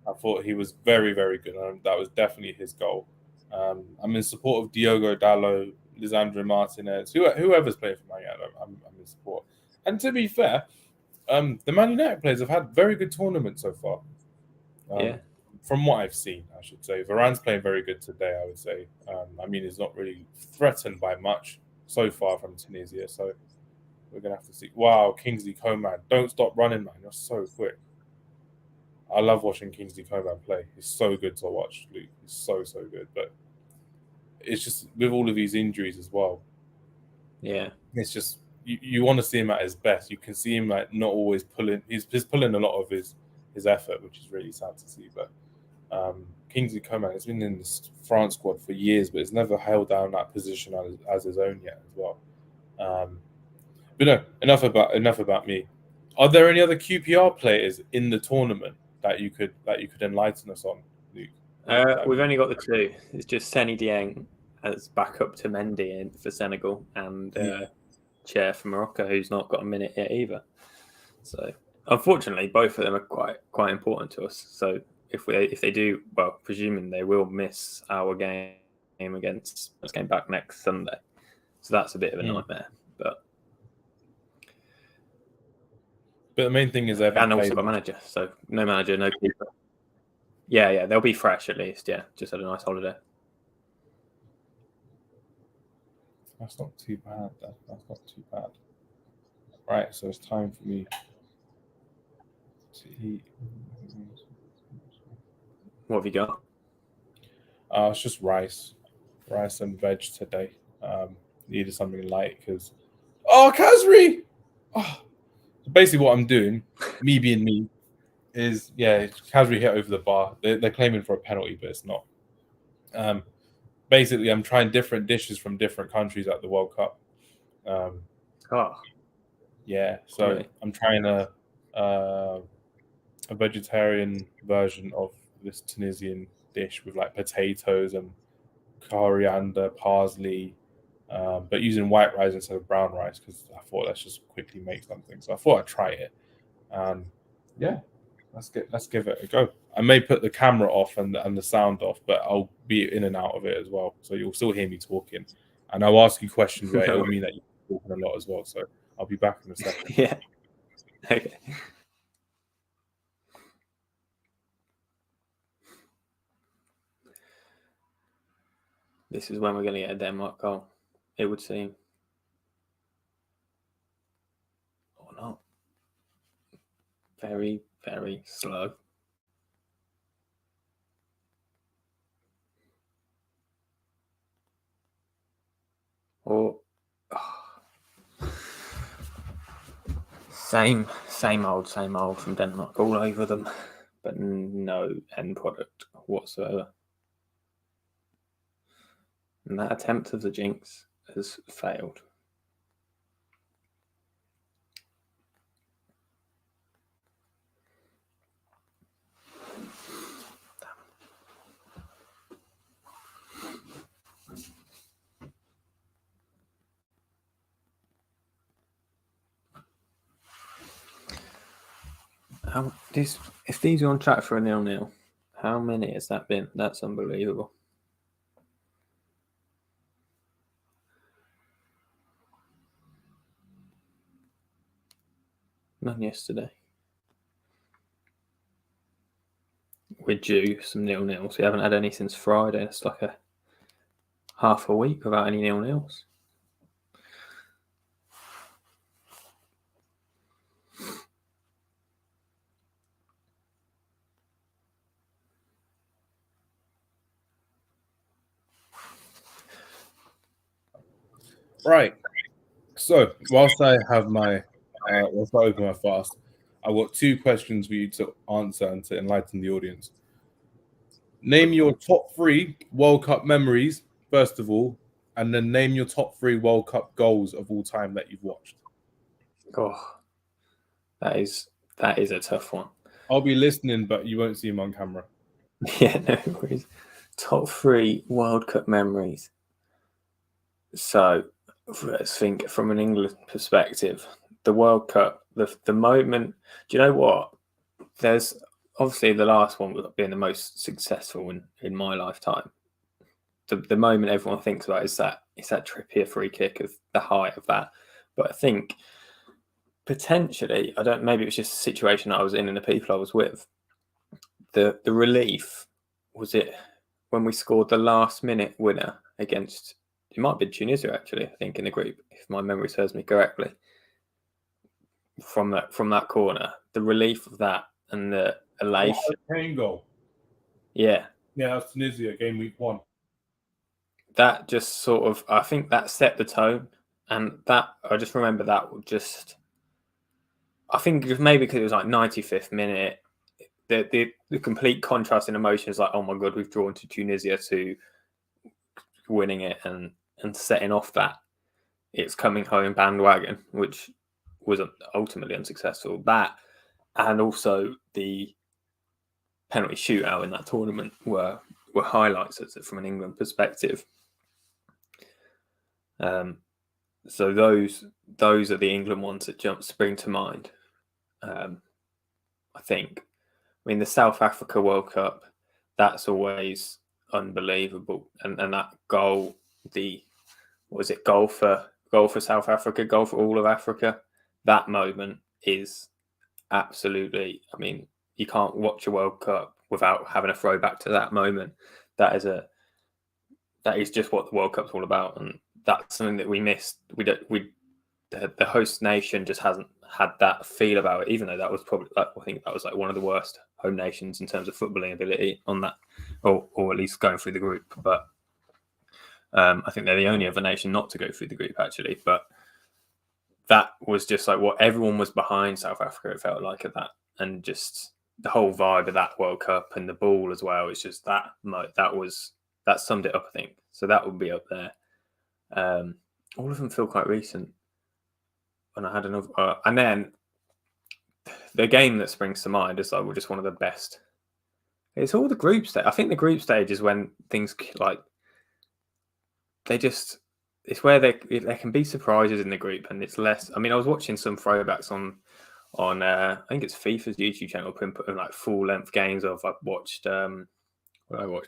I thought he was very, very good. That was definitely his goal. I'm in support of Diogo Dalot, Lisandro Martinez, whoever's playing for Man United. I'm in support. And to be fair, the Man United players have had very good tournaments so far. From what I've seen, I should say. Varane's playing very good today, I would say. He's not really threatened by much so far from Tunisia. So we're going to have to see. Wow, Kingsley Coman. Don't stop running, man. You're so quick. I love watching Kingsley Coman play. He's so good to watch, Luke. He's so good. But it's just with all of these injuries as well. Yeah. It's just you want to see him at his best. You can see him like not always pulling. He's pulling a lot of his effort, which is really sad to see. But Kingsley Coman has been in the France squad for years, but has never held down that position as his own yet as well. But no, enough about me. Are there any other QPR players in the tournament that you could enlighten us on, Luke? We've only got the two. It's just Seny Dieng as backup to Mendy for Senegal, and Chair for Morocco, who's not got a minute yet either. So unfortunately, both of them are quite important to us. So if they do, well, presuming they will miss our game against us game back next Sunday. So that's a bit of a nightmare. But the main thing is they've also got a manager. So no manager, no keeper. Yeah, they'll be fresh at least. Yeah, just had a nice holiday. That's not too bad. That's not too bad. Right, so it's time for me to eat. What have you got? It's just rice and veg today. Needed something light because Kazri. Basically, what I'm doing, me being me, is Kazri hit over the bar. They're claiming for a penalty, but it's not. Basically, I'm trying different dishes from different countries at the World Cup. Yeah, so great. I'm trying a vegetarian version of this Tunisian dish with like potatoes and coriander, parsley, but using white rice instead of brown rice because I thought let's just quickly make something. So I thought I'd try it. Let's give it a go. I may put the camera off and the sound off, but I'll be in and out of it as well. So you'll still hear me talking. And I'll ask you questions where it'll mean that you're talking a lot as well. So I'll be back in a second. Yeah. Okay. This is when we're going to get a Denmark goal, it would seem. very, very slow. Or same old from Denmark, all over them, but no end product whatsoever. And that attempt of the jinx has failed. If these are on track for a 0-0, how many has that been? That's unbelievable. None yesterday. We're due some 0-0s. We haven't had any since Friday. It's like a half a week without any 0-0s. Right. So, whilst I have whilst I open my fast, I've got 2 questions for you to answer and to enlighten the audience. Name your top 3 World Cup memories, first of all, and then name your top 3 World Cup goals of all time that you've watched. Oh, that is a tough one. I'll be listening, but you won't see him on camera. Yeah, no worries. Top 3 World Cup memories. So, let's think from an England perspective. The World Cup, the moment. Do you know what? There's obviously the last one being the most successful in my lifetime. The moment everyone thinks about is that Trippier free kick of the height of that. But I think potentially, maybe it was just the situation I was in and the people I was with. The relief was it when we scored the last minute winner against, it might be Tunisia actually, I think, in the group, if my memory serves me correctly. From that corner, the relief of that and the elation. Goal. Yeah. Yeah, that's Tunisia, game week 1. That just sort of, I think that set the tone, and that I just remember that would just. I think maybe because it was like 95th minute, the complete contrast in emotions, like, oh my god, we've drawn to Tunisia, to winning it and setting off that it's coming home bandwagon, which was ultimately unsuccessful. That, and also the penalty shootout in that tournament were highlights from an England perspective. So those are the England ones that spring to mind. I think. I mean, the South Africa World Cup, that's always unbelievable, and that goal, goal for South Africa, goal for all of Africa. That moment is absolutely. I mean, you can't watch a World Cup without having a throwback to that moment. That is just what the World Cup's all about, and that's something that we missed. The host nation just hasn't had that feel about it, even though that was probably, I think that was like one of the worst home nations in terms of footballing ability on that, or at least going through the group. But I think they're the only other nation not to go through the group, actually. But that was just like what everyone was behind South Africa, it felt like, at that, and just the whole vibe of that World Cup and the ball as well. It's just that summed it up, I think. So that would be up there. All of them feel quite recent. And I had another, and then the game that springs to mind is like just one of the best. It's all the group stage. I think the group stage is when things like it's where there can be surprises in the group, and it's less. I mean, I was watching some throwbacks on I think it's FIFA's YouTube channel, putting like full length games of. I watched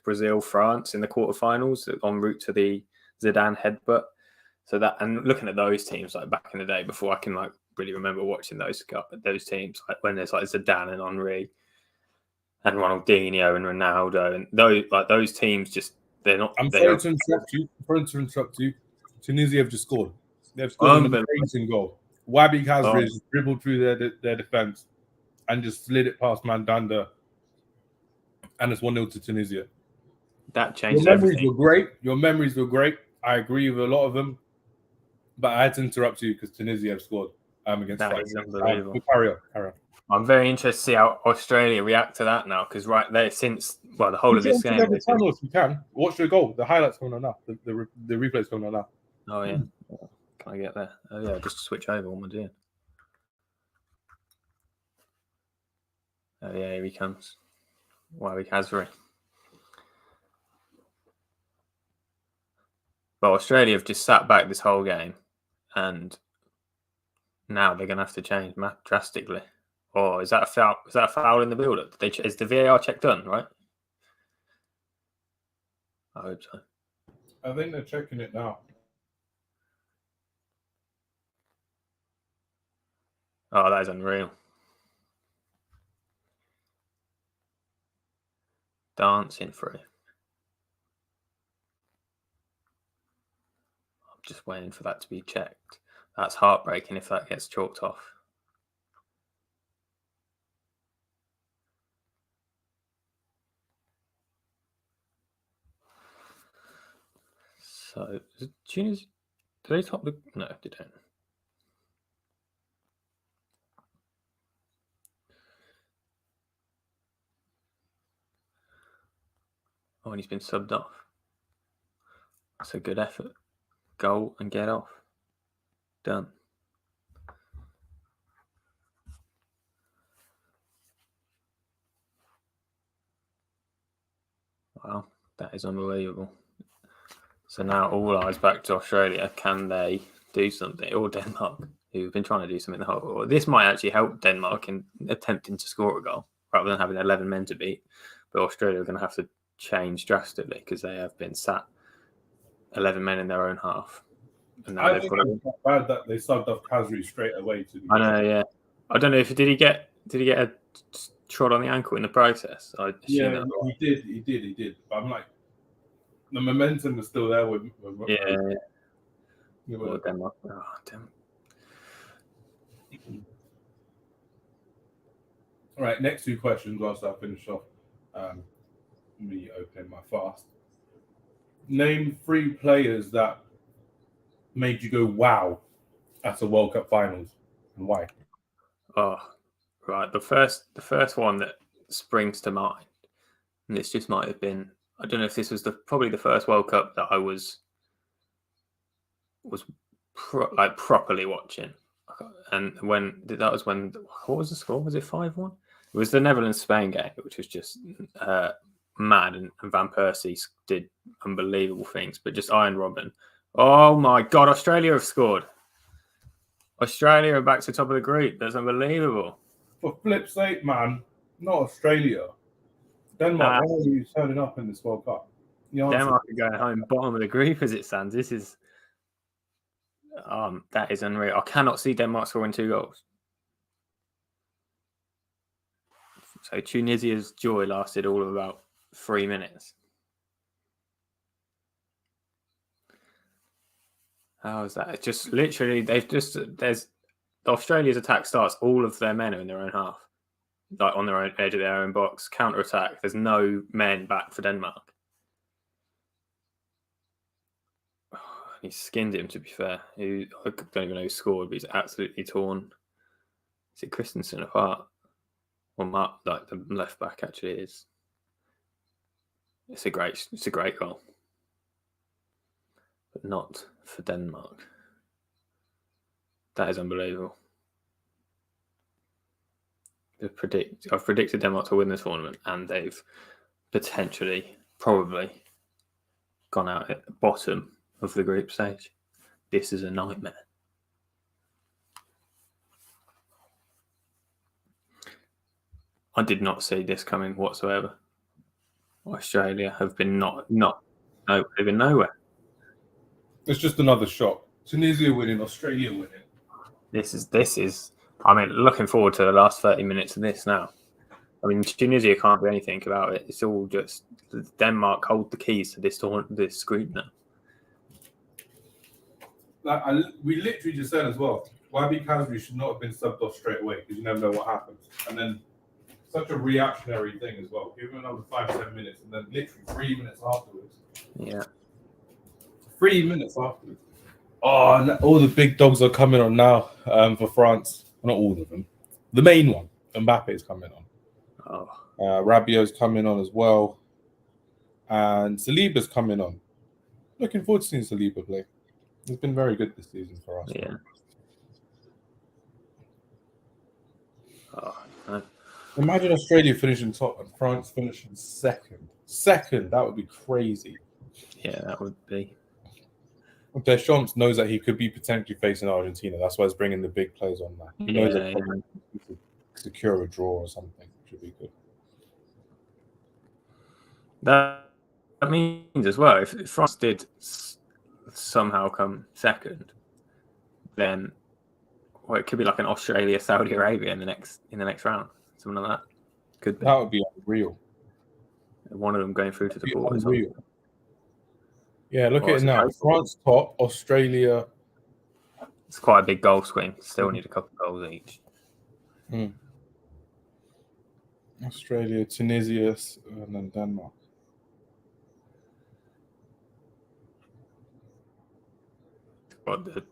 Brazil France in the quarterfinals en route to the Zidane headbutt. So that, and looking at those teams like back in the day, before I can like really remember watching those teams, like when there's like Zidane and Henry and Ronaldinho and Ronaldo, and those teams, just they're not. I'm sorry to interrupt you. Tunisia have just scored. They've scored an amazing goal. Wabi Kazri has dribbled through their defense and just slid it past Mandanda, and it's 1-0 to Tunisia. That changed Your memories everything. were great. Your memories were great. I agree with a lot of them, but I had to interrupt you because Tunisia have scored against That France. is unbelievable. Carry on. I'm very interested to see how Australia react to that now, because right there, since the whole of this game, every time if you can watch the goal. The highlights coming on now. The replay's coming on now. Oh yeah, can I get there? Oh yeah, just switch over. What am I doing? Oh yeah, here he comes. Warwick Hasbury. But Australia have just sat back this whole game, and now they're going to have to change drastically. Or is that a foul? Is that a foul in the build-up? Is the VAR check done? Right? I hope so. I think they're checking it now. Oh, that is unreal. Dancing through. I'm just waiting for that to be checked. That's heartbreaking if that gets chalked off. So, Tunisia, do they top the... No, they don't. Oh, and he's been subbed off. That's a good effort. Goal and get off. Done. Wow, that is unbelievable. So now all eyes back to Australia. Can they do something? Or Denmark, who've been trying to do something the whole... Or this might actually help Denmark in attempting to score a goal, rather than having 11 men to beat. But Australia are going to have to change drastically because they have been sat 11 men in their own half. And now I think it's not bad that they subbed off Hasbury straight away. I know, yeah. I don't know if did he get a trod on the ankle in the process? He did. But I'm like, the momentum is still there with Denmark. Oh, damn. All right, next two questions whilst I finish off. Me opening my fast. Name 3 players that made you go wow at a World Cup finals, and why? Oh, right. The first one that springs to mind, and this just might have been, I don't know if this was probably the first World Cup that I was properly watching. And what was the score? Was it 5-1? It was the Netherlands-Spain game, which was just mad, and Van Persie did unbelievable things, but just Iron Robin. Oh my God, Australia have scored. Australia are back to the top of the group. That's unbelievable. For flip's sake, man, not Australia. Denmark, why are you turning up in this World Cup? Denmark are going home bottom of the group as it stands. This is that is unreal. I cannot see Denmark scoring 2 goals. So Tunisia's joy lasted all of about 3 minutes. How is that? It's just literally Australia's attack starts. All of their men are in their own half, like on their own edge of their own box. Counter attack. There's no men back for Denmark. He skinned him, to be fair. I don't even know who scored, but he's absolutely torn. Is it Christensen apart? Or Mark, like the left back actually is. It's a great goal. But not for Denmark. That is unbelievable. I've predicted Denmark to win this tournament, and they've probably gone out at the bottom of the group stage. This is a nightmare. I did not see this coming whatsoever. Australia have been they've been nowhere. It's just another shock. Tunisia winning, Australia winning. This is. I mean, looking forward to the last 30 minutes of this now. I mean, Tunisia can't do anything about it. It's all just Denmark hold the keys to this group now. We literally just said as well, YB Kasri should not have been subbed off straight away because you never know what happens. And then such a reactionary thing as well. Give him another 5-10 minutes, and then literally 3 minutes afterwards. Yeah. 3 minutes afterwards. Oh, all the big dogs are coming on now for France. Not all of them. The main one, Mbappe, is coming on. Oh. Rabiot's coming on as well. And Saliba's coming on. Looking forward to seeing Saliba play. He's been very good this season for us. Yeah. Oh, imagine Australia finishing top and France finishing second. Second, that would be crazy. Yeah, that would be. Deschamps knows that he could be potentially facing Argentina. That's why he's bringing the big players on there. He knows that he could secure a draw or something, which would be good. That means as well, if France did somehow come second, then it could be like an Australia, Saudi Arabia in the next round, something like that. Could be. That would be unreal. One of them going through to the quarters. Yeah, look at it now. France top, Australia. It's quite a big goal swing. Still need a couple of goals each. Australia, Tunisia, and then Denmark. What the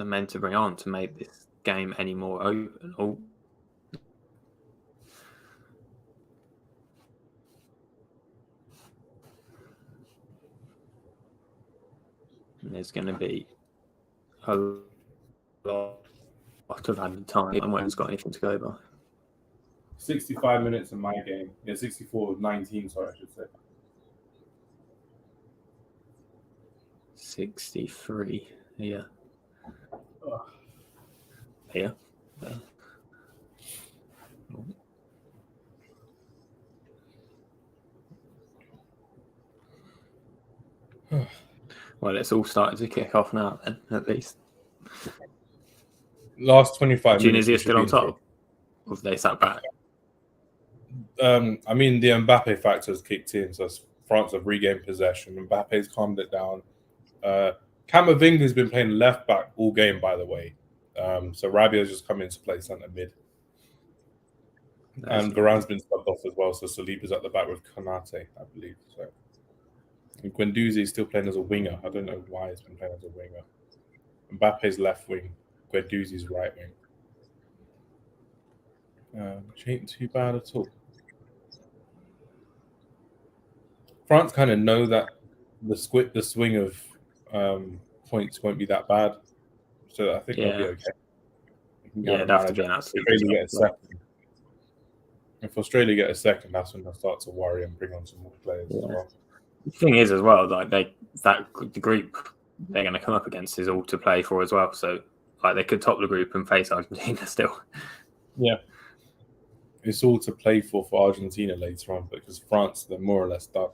men to bring on to make this game any more open? There's going to be a lot of added time. No one's got anything to go by. 65 minutes in my game. Yeah, 64-19, sorry, I should say. 63. Yeah. Yeah. Well, it's all started to kick off now, then, at least. Last 25 minutes. Tunisia still on top? Or have they sat back? I mean, the Mbappe factor has kicked in, so France have regained possession. Mbappe's calmed it down. Camavinga's been playing left back all game, by the way. So Rabiot's just come into play centre mid. And Varane's been subbed off as well, so Saliba's at the back with Konate, I believe. So and Guendouzi is still playing as a winger. I don't know why he's been playing as a winger. Mbappe's left wing, Guendouzi's right wing. Which ain't too bad at all. France kind of know that the swing of points won't be that bad, so I think they'll be okay. It'd have to be an absolute. If Australia get a second, that's when they'll start to worry and bring on some more players as well. The thing is, as well, like the group they're going to come up against is all to play for as well. So, like, they could top the group and face Argentina still. Yeah, it's all to play for Argentina later on, because France, they're more or less done.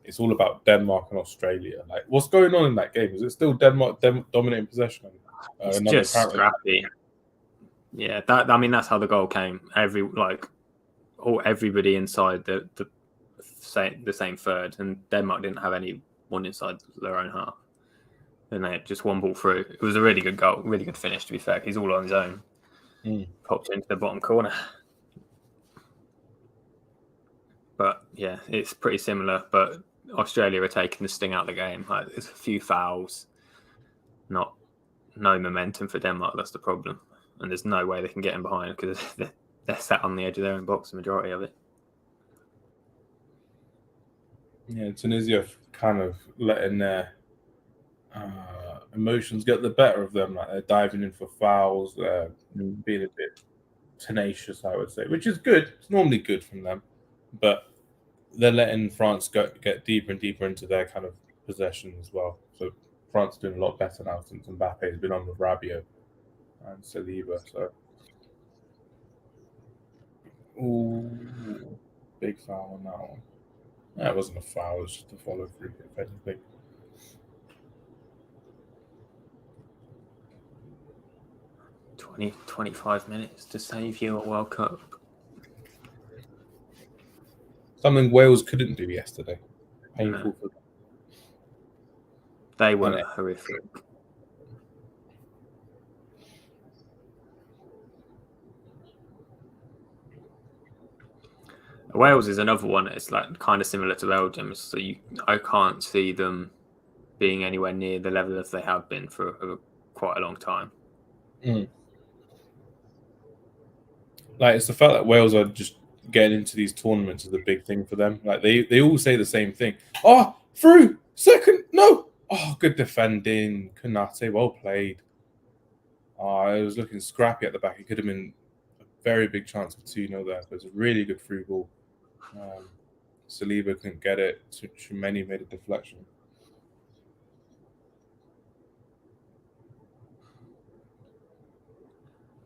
It's all about Denmark and Australia. Like, what's going on in that game? Is it still Denmark dominating possession? It's just scrappy. Yeah, that's how the goal came. Everybody inside the same third, and Denmark didn't have anyone inside their own half. And they had just one ball through. It was a really good goal, really good finish, to be fair. He's all on his own. Popped into the bottom corner. But yeah, it's pretty similar. But Australia are taking the sting out of the game. Like, there's a few fouls, no momentum for Denmark. That's the problem, and there's no way they can get in behind because they're sat on the edge of their own box the majority of it. Yeah, Tunisia kind of letting their emotions get the better of them. Like, they're diving in for fouls, being a bit tenacious, I would say, which is good. It's normally good from them, but they're letting France get deeper and deeper into their kind of possession as well. So France is doing a lot better now since Mbappe has been on with Rabiot and Saliba. So, big foul on that one. That wasn't a foul, it was just a follow through, if anything. – 25 minutes to save you a World Cup. Something Wales couldn't do yesterday. Painful for them. They were horrific. Wales is another one. It's like kind of similar to Belgium. So I can't see them being anywhere near the level as they have been for quite a long time. Like, it's the fact that Wales are just getting into these tournaments is the big thing for them. Like, they all say the same thing. Oh, through second, no. Oh, good defending, Konate, well played. It was looking scrappy at the back. It could have been a very big chance for 2-0 there. It was a really good through ball. Saliba couldn't get it. Tchouameni made a deflection.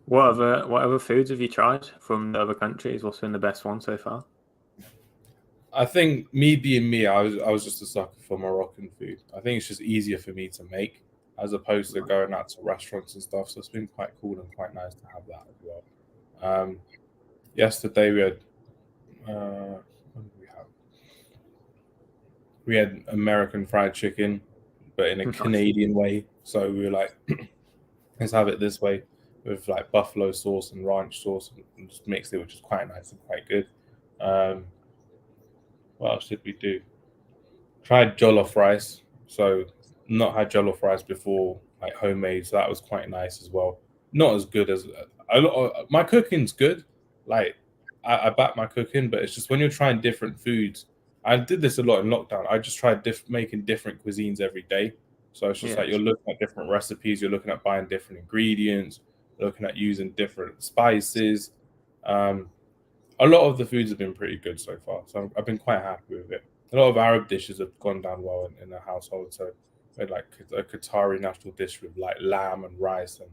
What other foods have you tried from the other countries? What's been the best one so far? I think me being me, I was just a sucker for Moroccan food. I think it's just easier for me to make as opposed to going out to restaurants and stuff. So it's been quite cool and quite nice to have that as well. Yesterday we had what did we have? We had American fried chicken, but in a Canadian way. So we were like, let's have it this way with like buffalo sauce and ranch sauce and just mixed it, which is quite nice and quite good. What else did we do? Tried jollof rice. So not had jollof rice before, like homemade. So that was quite nice as well. Not as good as my cooking's good. Like I back my cooking, but it's just when you're trying different foods. I did this a lot in lockdown. I just tried making different cuisines every day. So it's just like you're looking at different recipes. You're looking at buying different ingredients. Looking at using different spices. A lot of the foods have been pretty good so far, so I've been quite happy with it. A lot of Arab dishes have gone down well in the household. So we had like a Qatari national dish with like lamb and rice and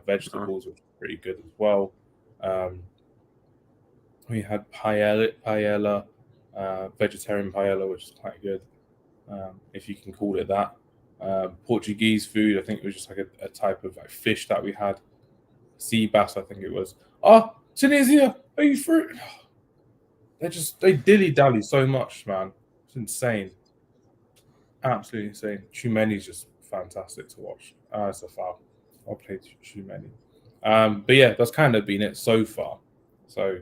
vegetables, which was pretty good as well. We had paella, vegetarian paella, which is quite good, if you can call it that. Portuguese food, I think it was just like a type of like fish that we had. Sea bass, I think it was. Oh, Tunisia, are you through? They dilly-dally so much, man. It's insane. Absolutely insane. Tchouameni's just fantastic to watch. It's a foul. I'll play Tchouameni. But yeah, that's kind of been it so far. So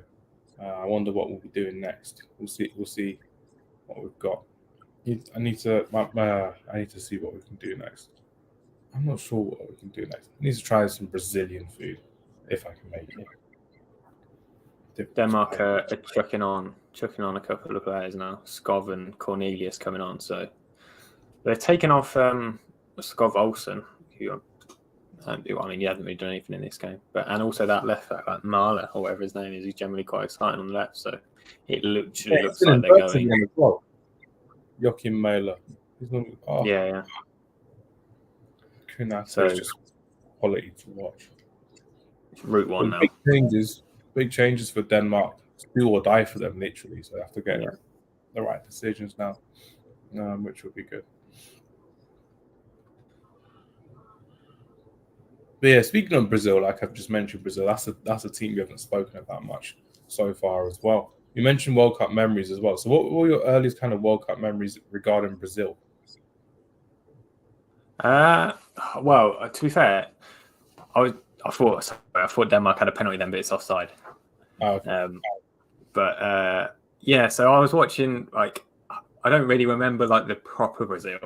I wonder what we'll be doing next. We'll see what we've got. I need to see what we can do next. I'm not sure what we can do next. I need to try some Brazilian food if I can make it. Denmark are chucking on a couple of players now. Skov and Cornelius coming on, so they're taking off Skov Olsen, who I mean, he hasn't really done anything in this game, and also that left back, like Mahler or whatever his name is, he's generally quite exciting on the left. So it looks like they're going. Well. Joachim Mahler. Yeah. So it's just quality to watch. It's Route 1 now. Big changes for Denmark. It's do or die for them, literally. So they have to get the right decisions now, which will be good. But yeah, speaking of Brazil, like I've just mentioned, Brazil, that's a team we haven't spoken about much so far as well. You mentioned World Cup memories as well. So what were your earliest kind of World Cup memories regarding Brazil? Well, to be fair, I thought Denmark had a penalty then, but it's offside. Oh, okay. Yeah, so I was watching, like, I don't really remember like the proper Brazil,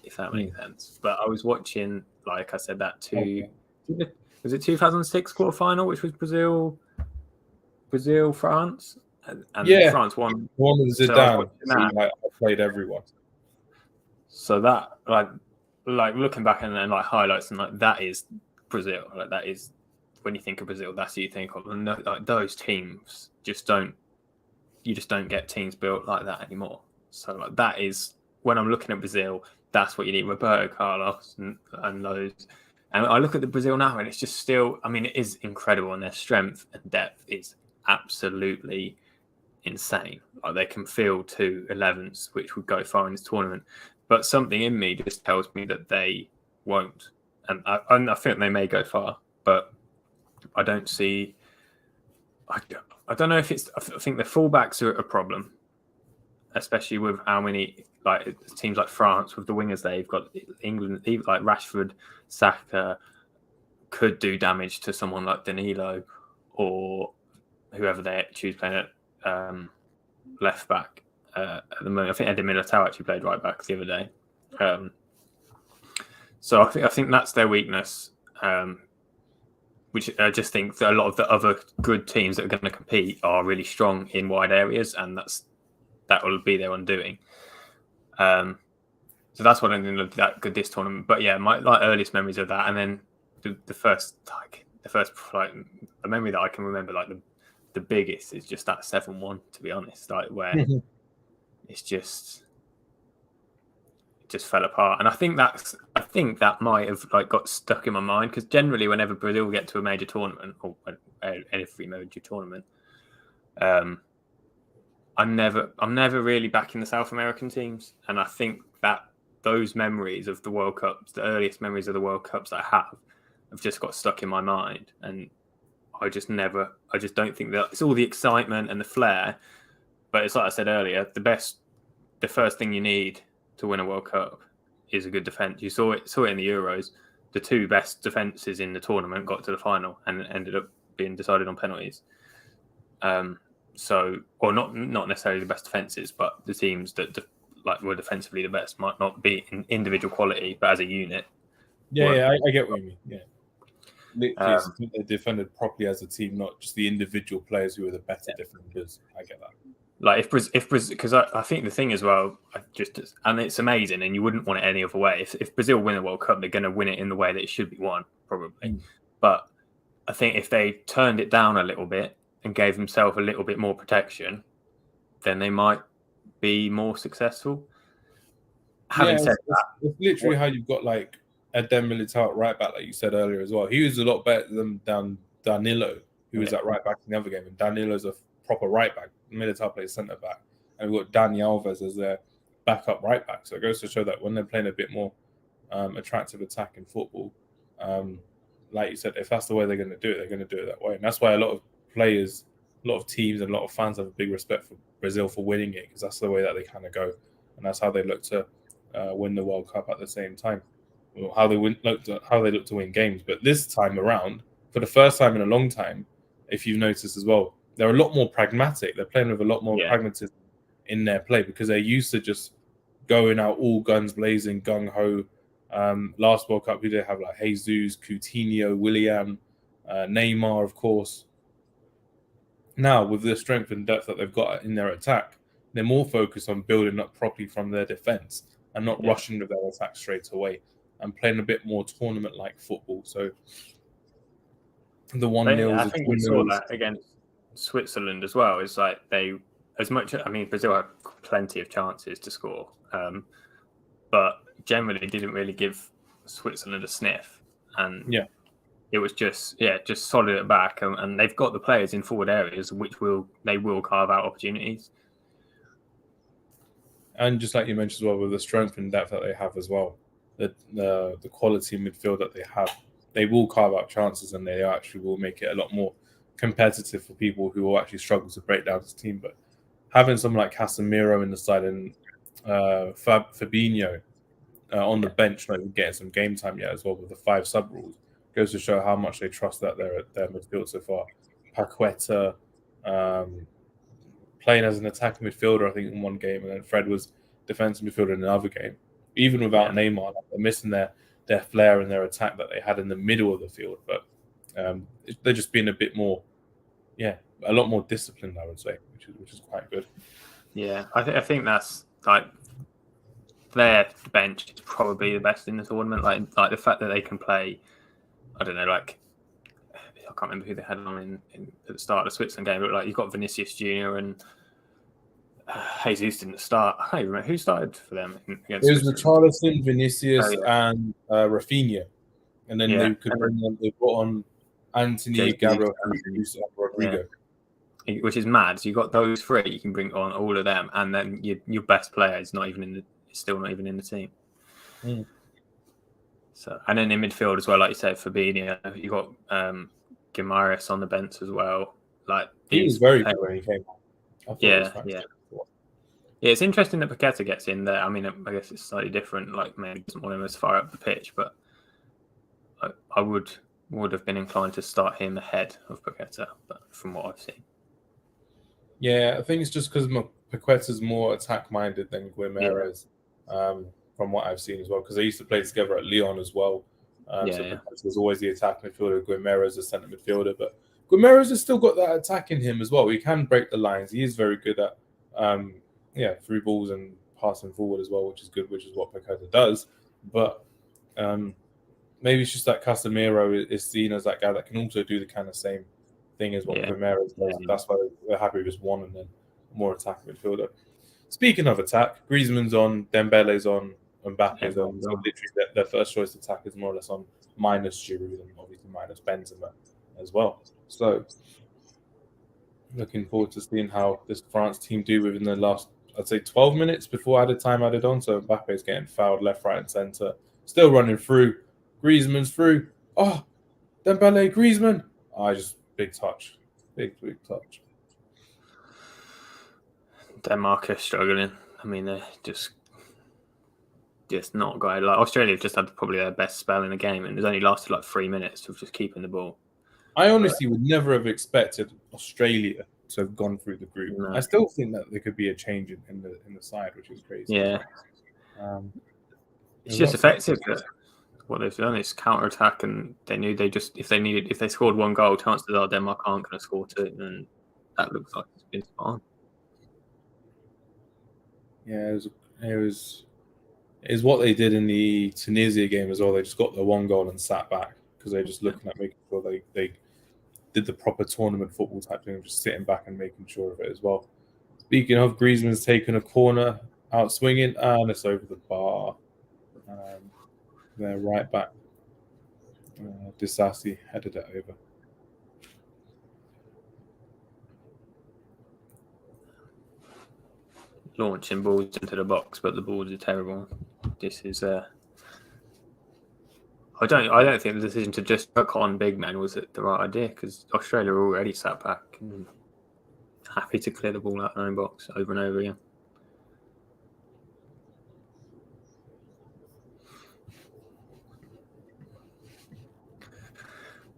if that makes sense. But I was watching, like I said, was it 2006 quarterfinal, which was Brazil France, and France won. One with Zidane. I played everyone. So that like looking back and then like highlights and like that is Brazil. Like that is when you think of Brazil, that's what you think of. And like those teams you just don't get teams built like that anymore. So like that is when I'm looking at Brazil, that's what you need. Roberto Carlos and those. And I look at the Brazil now, and it's just still. I mean, it is incredible, and their strength and depth is absolutely insane. Like they can field 2 11s, which would go far in this tournament. But something in me just tells me that they won't, and I think they may go far, but I don't see. I don't know if it's. I think the fullbacks are a problem, especially with how many like teams like France with the wingers they've got. England, like Rashford, Saka, could do damage to someone like Danilo or whoever they choose playing at left back at the moment. I think Eder Militao actually played right back the other day. So I think that's their weakness, which I just think that a lot of the other good teams that are going to compete are really strong in wide areas, and that will be their undoing. So that's what I'm going to look at good this tournament. But yeah, my earliest memories of that, and then the first memory that I can remember, like the biggest, is just that 7-1. To be honest, like where it's just fell apart. And I think that might have like got stuck in my mind, because generally whenever Brazil get to a major tournament, or every major tournament, I'm never really backing the South American teams. And I think that those memories of the World Cups, the earliest memories of the World Cups that I have just got stuck in my mind. And I just don't think that it's all the excitement and the flair, but it's like I said earlier, the first thing you need to win a World Cup is a good defence. You saw it in the Euros. The two best defences in the tournament got to the final and ended up being decided on penalties. Or not necessarily the best defences, but the teams that were defensively the best might not be in individual quality, but as a unit. Yeah, I get what you mean. Yeah, literally, they defended properly as a team, not just the individual players who were the better defenders. I get that. Like if Brazil, because I think the thing as well, and it's amazing, and you wouldn't want it any other way. If Brazil win a World Cup, they're going to win it in the way that it should be won, probably. But I think if they turned it down a little bit and gave themselves a little bit more protection, then they might be more successful. Having said that, it's literally how you've got like Eder Militao at right back, like you said earlier as well. He was a lot better than Danilo, who was at right back in the other game, and Danilo's a proper right back. Militao plays centre back, and we've got Dani Alves as their backup right back. So it goes to show that when they're playing a bit more attractive attacking football, like you said, if that's the way they're going to do it, they're going to do it that way. And that's why a lot of players, a lot of teams, and a lot of fans have a big respect for Brazil for winning it, because that's the way that they kind of go, and that's how they look to win the World Cup at the same time. Well, how they look to win games. But this time around, for the first time in a long time, if you've noticed as well, they're a lot more pragmatic. They're playing with a lot more pragmatism in their play, because they're used to just going out all guns blazing, gung ho. Last World Cup, we did have like Jesus, Coutinho, Willian, Neymar, of course. Now, with the strength and depth that they've got in their attack, they're more focused on building up properly from their defence and not rushing with their attack straight away, and playing a bit more tournament-like football. So the 1-0s, I think we saw that against Switzerland as well. It's like Brazil had plenty of chances to score, but generally didn't really give Switzerland a sniff. And it was just solid at back, and they've got the players in forward areas which they will carve out opportunities. And just like you mentioned as well, with the strength and depth that they have as well, the quality midfield that they have, they will carve out chances, and they actually will make it a lot more competitive for people who will actually struggle to break down this team. But having someone like Casemiro in the side and Fabinho on the bench, not even getting some game time yet as well, with the 5 sub rules, goes to show how much they trust that their midfield so far. Paqueta playing as an attacking midfielder, I think, in one game, and then Fred was defensive midfielder in another game. Even without Neymar, they're missing their flair and their attack that they had in the middle of the field. But they're just being a bit more, a lot more disciplined, I would say, which is quite good. Yeah, I think that's like their bench is probably the best in the tournament. Like the fact that they can play, I don't know, like I can't remember who they had on at the start of the Switzerland game, but like you've got Vinicius Junior and Jesus didn't start. I can't even remember who started for them against. It was Richarlison, Vinicius, and Rafinha, and then they brought on Anthony, Gabriel, and Rodrigo. Which is mad. So you've got those 3. You can bring on all of them, and then your best player is still not even in the team. So, and then in midfield as well, like you said, Fabinho. You got Guimaraes on the bench as well. Like he was very good when he came on. Yeah. It's interesting that Paqueta gets in there. I mean, I guess it's slightly different. Like maybe doesn't want him as far up the pitch, but I would have been inclined to start him ahead of Paqueta, but from what I've seen. Yeah, I think it's just because Paqueta's more attack-minded than Guimaraes, from what I've seen as well, because they used to play together at Lyon as well. So Paqueta's always the attack midfielder, Guimaraes the centre midfielder, but Guimaraes has still got that attack in him as well. He can break the lines. He is very good at through balls and passing forward as well, which is good, which is what Paqueta does. But maybe it's just that Casemiro is seen as that guy that can also do the kind of same thing as what Guimaraes does. That's why we're happy with just one and then more attack midfielder. Speaking of attack, Griezmann's on, Dembele's on, Mbappe's on. So literally their first choice attack is more or less on, minus Giroud and obviously minus Benzema as well. So looking forward to seeing how this France team do within the last, I'd say, 12 minutes before added time added on. So Mbappe's getting fouled left, right, and centre. Still running through. Griezmann's through. Oh, Dembele, Griezmann. Just big touch. Big touch. Denmark are struggling. I mean, they're just not great. Like Australia have just had probably their best spell in the game, and it's only lasted like 3 minutes of just keeping the ball. I honestly would never have expected Australia to have gone through the group. No. I still think that there could be a change in the side, which is crazy. Yeah, it's just effective. What they've done is counter attack, and they knew if they scored one goal, chances are Denmark aren't going to score two, and that looks like it's been spot on. Yeah, it was what they did in the Tunisia game as well. They just got the one goal and sat back because they're just looking at making sure they did the proper tournament football type thing of just sitting back and making sure of it as well. Speaking of, Griezmann's taken a corner out swinging, and it's over the bar. They're right back. Disasi headed it over. Launching balls into the box, but the balls are terrible. This is I don't think the decision to just hook on big men was the right idea, because Australia are already sat back and happy to clear the ball out of their own box over and over again.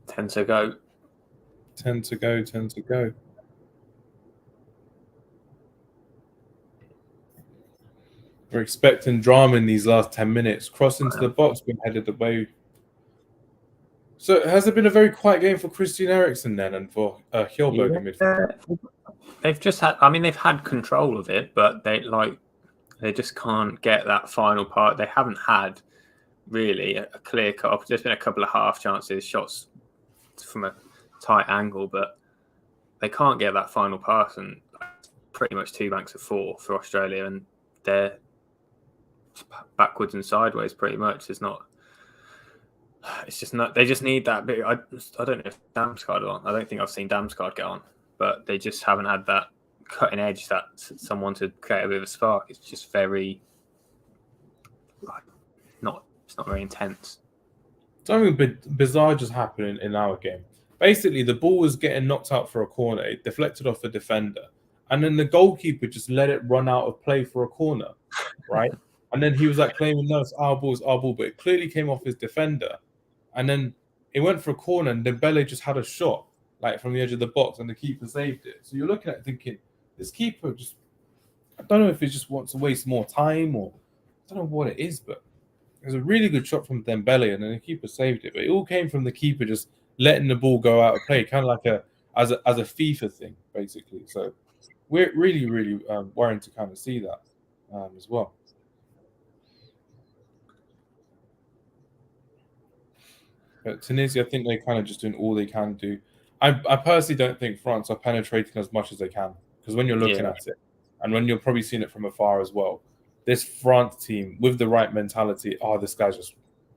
Ten to go. We're expecting drama in these last 10 minutes. Cross into the box, being headed away. So has it been a very quiet game for Christian Eriksen then, and for Hjulberg in midfield? They've just had. They've had control of it, but they just can't get that final part. They haven't had really a clear cut. There's been a couple of half chances, shots from a tight angle, but they can't get that final pass. And pretty much two banks of four for Australia, and they're backwards and sideways pretty much. It's just not. They just need that bit. I don't know if Damsgaard on. I don't think I've seen Damsgaard get on, but they just haven't had that cutting edge, that someone to create a bit of a spark. It's just very It's not very intense. Something bizarre just happened in our game. Basically, the ball was getting knocked out for a corner. It deflected off a defender, and then the goalkeeper just let it run out of play for a corner, right? And then he was like claiming, no, it's our ball, but it clearly came off his defender. And then it went for a corner, and Dembele just had a shot, like from the edge of the box, and the keeper saved it. So you're looking at it thinking, this keeper just, I don't know if he just wants to waste more time, or I don't know what it is, but it was a really good shot from Dembele, and then the keeper saved it. But it all came from the keeper just letting the ball go out of play, kind of like as a FIFA thing, basically. So we're really, really worrying to kind of see that as well. But Tunisia, I think they're kind of just doing all they can do. I personally don't think France are penetrating as much as they can, because when you're looking at it, and when you're probably seeing it from afar as well, this France team with the right mentality, this guy's just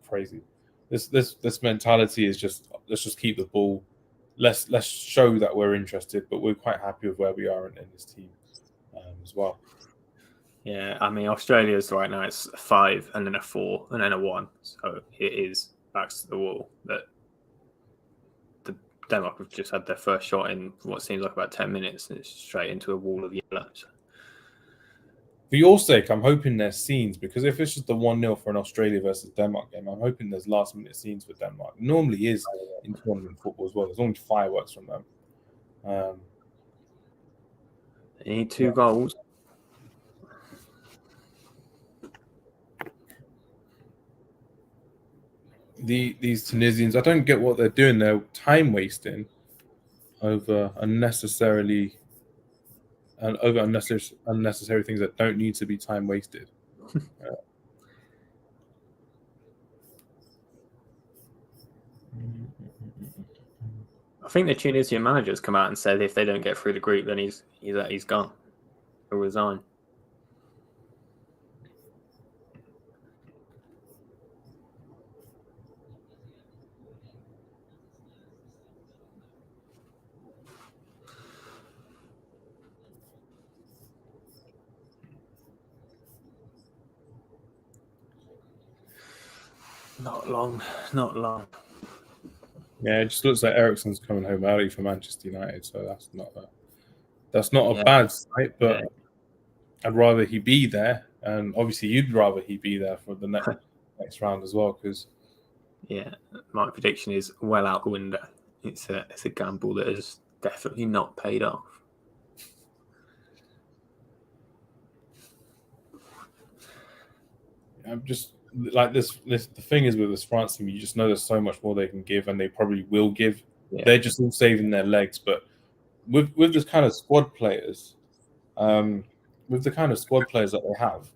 crazy. This mentality is just, let's just keep the ball. Let's show that we're interested, but we're quite happy with where we are in this team as well. Yeah, I mean, Australia's right now, it's a 5 and then a 4 and then a 1. So it is backs to the wall. That the Denmark have just had their first shot in what seems like about 10 minutes, and it's straight into a wall of yellow. So. For your sake, I'm hoping there's scenes, because if it's just the 1-0 for an Australia versus Denmark game, I'm hoping there's last-minute scenes for Denmark. It normally is in tournament football as well. There's only fireworks from them. They need 2 goals. these Tunisians, I don't get what they're doing. They're time wasting over unnecessary things that don't need to be time wasted. I think the Tunisian manager's come out and said if they don't get through the group, then he's gone. He'll resign. Not long. Yeah, it just looks like Eriksen's coming home early for Manchester United, so that's not a bad sight. But I'd rather he be there, and obviously you'd rather he be there for the next round as well. Because my prediction is well out the window. It's a gamble that has definitely not paid off. I'm just like this. The thing is with this France team, you just know there's so much more they can give, and they probably will give. Yeah. They're just all saving their legs. But with this kind of squad players, with the kind of squad players that they have,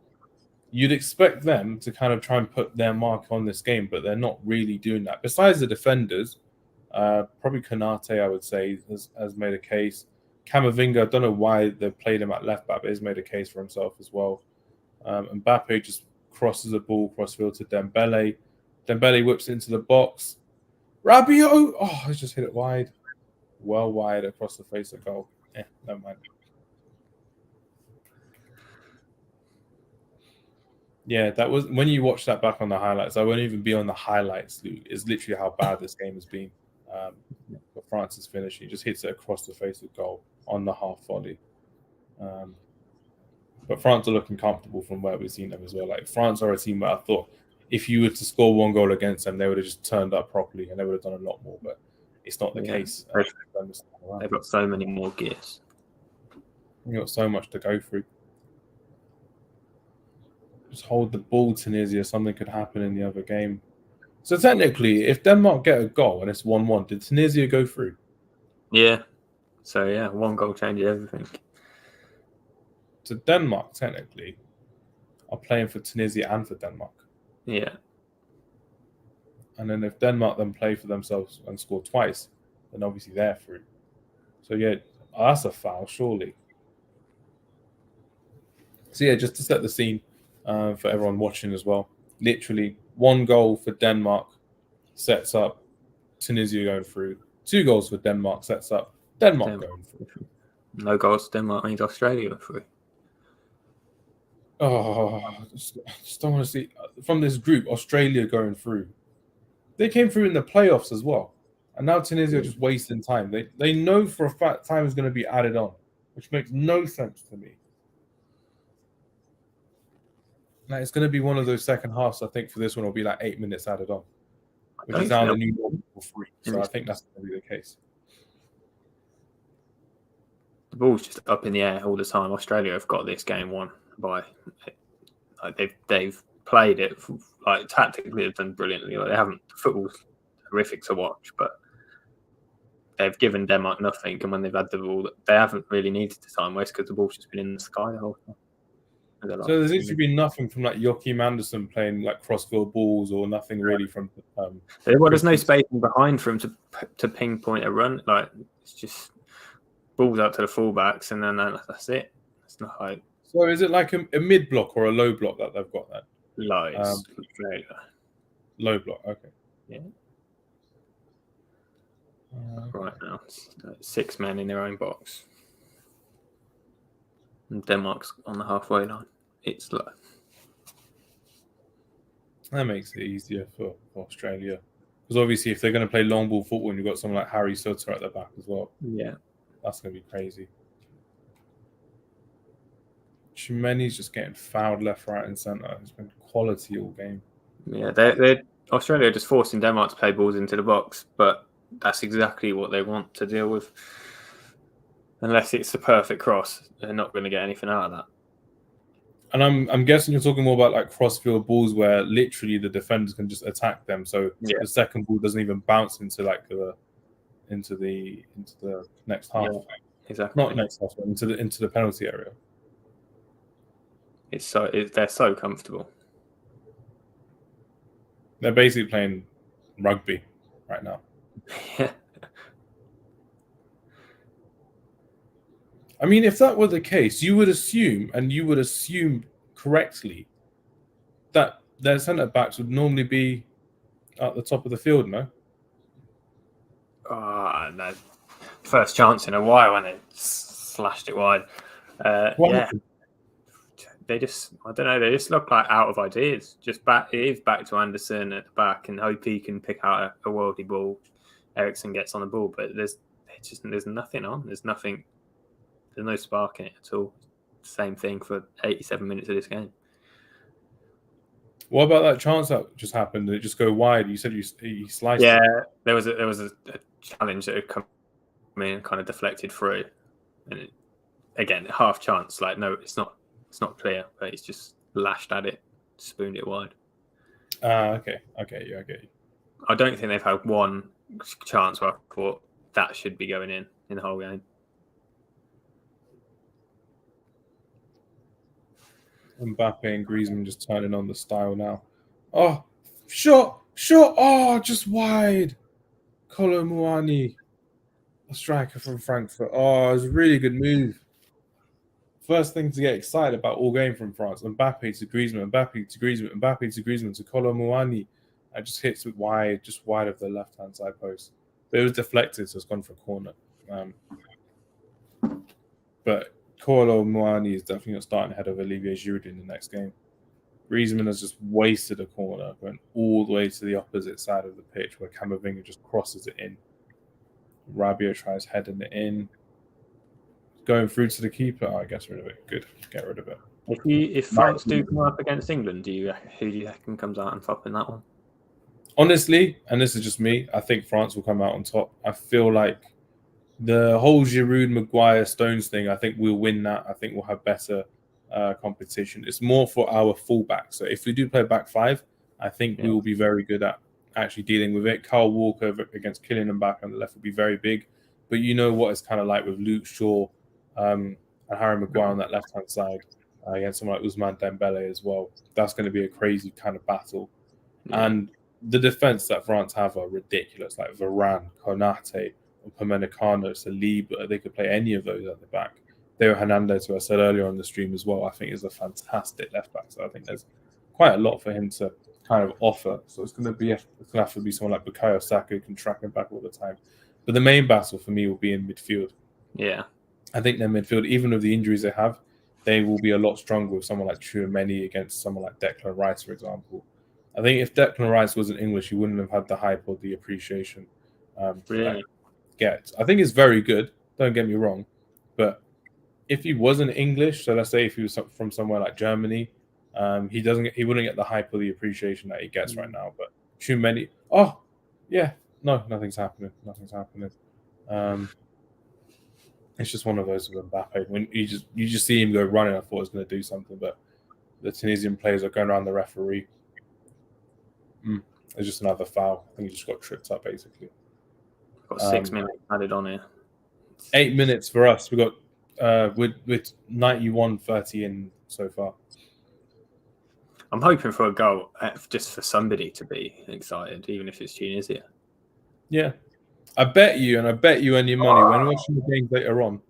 you'd expect them to kind of try and put their mark on this game, but they're not really doing that. Besides the defenders, probably Konate, I would say, has made a case. Camavinga, I don't know why they played him at left back, but he's made a case for himself as well. Mbappe just crosses a ball crossfield to Dembele. Dembele whips into the box. Rabiot! Oh, he's just hit it wide. Well wide across the face of goal. Never mind. Yeah, that was when you watch that back on the highlights. I won't even be on the highlights. It's literally how bad this game has been. But France's finish, he just hits it across the face of goal on the half volley. But France are looking comfortable from where we've seen them as well. Like France are a team where I thought if you were to score one goal against them, they would have just turned up properly and they would have done a lot more. But it's not the case. They've got so many more gears. You've got so much to go through. Just hold the ball, Tunisia. Something could happen in the other game. So technically, if Denmark get a goal and it's 1-1, did Tunisia go through? Yeah. So, one goal changes everything. So Denmark, technically, are playing for Tunisia and for Denmark. Yeah. And then if Denmark then play for themselves and score twice, then obviously they're through. So, that's a foul, surely. So, just to set the scene for everyone watching as well. Literally, one goal for Denmark sets up Tunisia going through. 2 goals for Denmark sets up Denmark going through. No goals for Denmark means Australia going through. Oh, I just don't want to see from this group Australia going through. They came through in the playoffs as well, and now Tunisia are just wasting time. They know for a fact time is going to be added on, which makes no sense to me. Like, it's going to be one of those second halves. I think for this one will be like 8 minutes added on, which is now the new normal for free. So I think that's going to be the case. The ball's just up in the air all the time. Australia have got this game won by they've played it like tactically. They've done brilliantly. Like, they haven't. Football's horrific to watch, but they've given Denmark nothing. And when they've had the ball, they haven't really needed to time waste because the ball's just been in the sky the whole time. So there's literally been nothing from like Joachim Andersen playing like crossfield balls or nothing really from. There's no spacing behind for him to pinpoint a run. Like it's just balls out to the fullbacks and then that's it. It's not like. So is it like a mid block or a low block that they've got then? Low block. Okay. Yeah. Right now, 6 men in their own box. And Denmark's on the halfway line. It's low. That makes it easier for Australia. Because obviously, if they're going to play long ball football and you've got someone like Harry Sutter at the back as well, that's going to be crazy. Chimeni's just getting fouled left, right, and centre. It's been quality all game. Yeah, they're Australia are just forcing Denmark to play balls into the box, but that's exactly what they want to deal with. Unless it's a perfect cross, they're not going to get anything out of that. And I'm guessing you're talking more about like cross-field balls where literally the defenders can just attack them, so the second ball doesn't even bounce into like into the next half. Yeah, exactly. Not next half, but into the penalty area. They're so comfortable. They're basically playing rugby right now. Yeah. I mean, if that were the case, you would assume correctly, that their centre backs would normally be at the top of the field, no? Oh, no. First chance in a while when they slashed it wide. Yeah. They just, I don't know, they just look like out of ideas. It is back to Anderson at the back, and hope he can pick out a worldly ball. Ericsson gets on the ball, but there's nothing on. There's no spark in it at all. Same thing for 87 minutes of this game. What about that chance that just happened? Did it just go wide? You said he sliced. Yeah, it. there was a challenge that had come in and kind of deflected through, and again, half chance. Like, no, it's not clear, but he's just lashed at it, spooned it wide. Okay, yeah, I get you. I don't think they've had one chance where I thought that should be going in the whole game. Mbappe and Griezmann just turning on the style now. Oh, shot! Oh, just wide. Kolo Muani, a striker from Frankfurt. Oh, it was a really good move. First thing to get excited about all game from France. Mbappe to Griezmann, Mbappe to Griezmann, Mbappe to Griezmann to Kolo Muani. It just hits it wide, just wide of the left-hand side post. But it was deflected, so it's gone for a corner. But Kolo Muani is definitely not starting ahead of Olivier Giroud in the next game. Griezmann has just wasted a corner, going all the way to the opposite side of the pitch where Camavinga just crosses it in. Rabiot tries heading it in. Going through to the keeper. Oh, I guess rid of it. Good. Get rid of it. If France do come up against England, who do you reckon comes out on top in that one? Honestly, and this is just me, I think France will come out on top. I feel like the whole Giroud, Maguire, Stones thing, I think we'll win that. I think we'll have better competition. It's more for our fullback. So if we do play back five, I think we will be very good at actually dealing with it. Kyle Walker against Kylian Mbappe on the left will be very big. But you know what it's kind of like with Luke Shaw and Harry Maguire on that left-hand side against someone like Ousmane Dembele as well. That's going to be a crazy kind of battle. Yeah. And the defense that France have are ridiculous, like Varane, Konate, Upamecano, Saliba. They could play any of those at the back. Theo Hernandez, who I said earlier on the stream as well, I think is a fantastic left back. So I think there's quite a lot for him to kind of offer. So it's going to have to be someone like Bukayo Saka who can track him back all the time. But the main battle for me will be in midfield. Yeah, I think their midfield, even with the injuries they have, they will be a lot stronger with someone like Tchouameni against someone like Declan Rice, for example. I think if Declan Rice wasn't English, he wouldn't have had the hype or the appreciation. Really? I think it's very good. Don't get me wrong, but if he wasn't English, so let's say if he was from somewhere like Germany, he wouldn't get the hype or the appreciation that he gets right now. But Tchouameni, nothing's happening. It's just one of those with Mbappe. When you just see him go running, I thought he was going to do something, but the Tunisian players are going around the referee. It's just another foul. I think he just got tripped up, basically. Got 6 minutes added on here. 8 minutes for us. We got with 91-30 in so far. I'm hoping for a goal, just for somebody to be excited, even if it's Tunisia. Yeah. I bet you any money, when watching the games later on,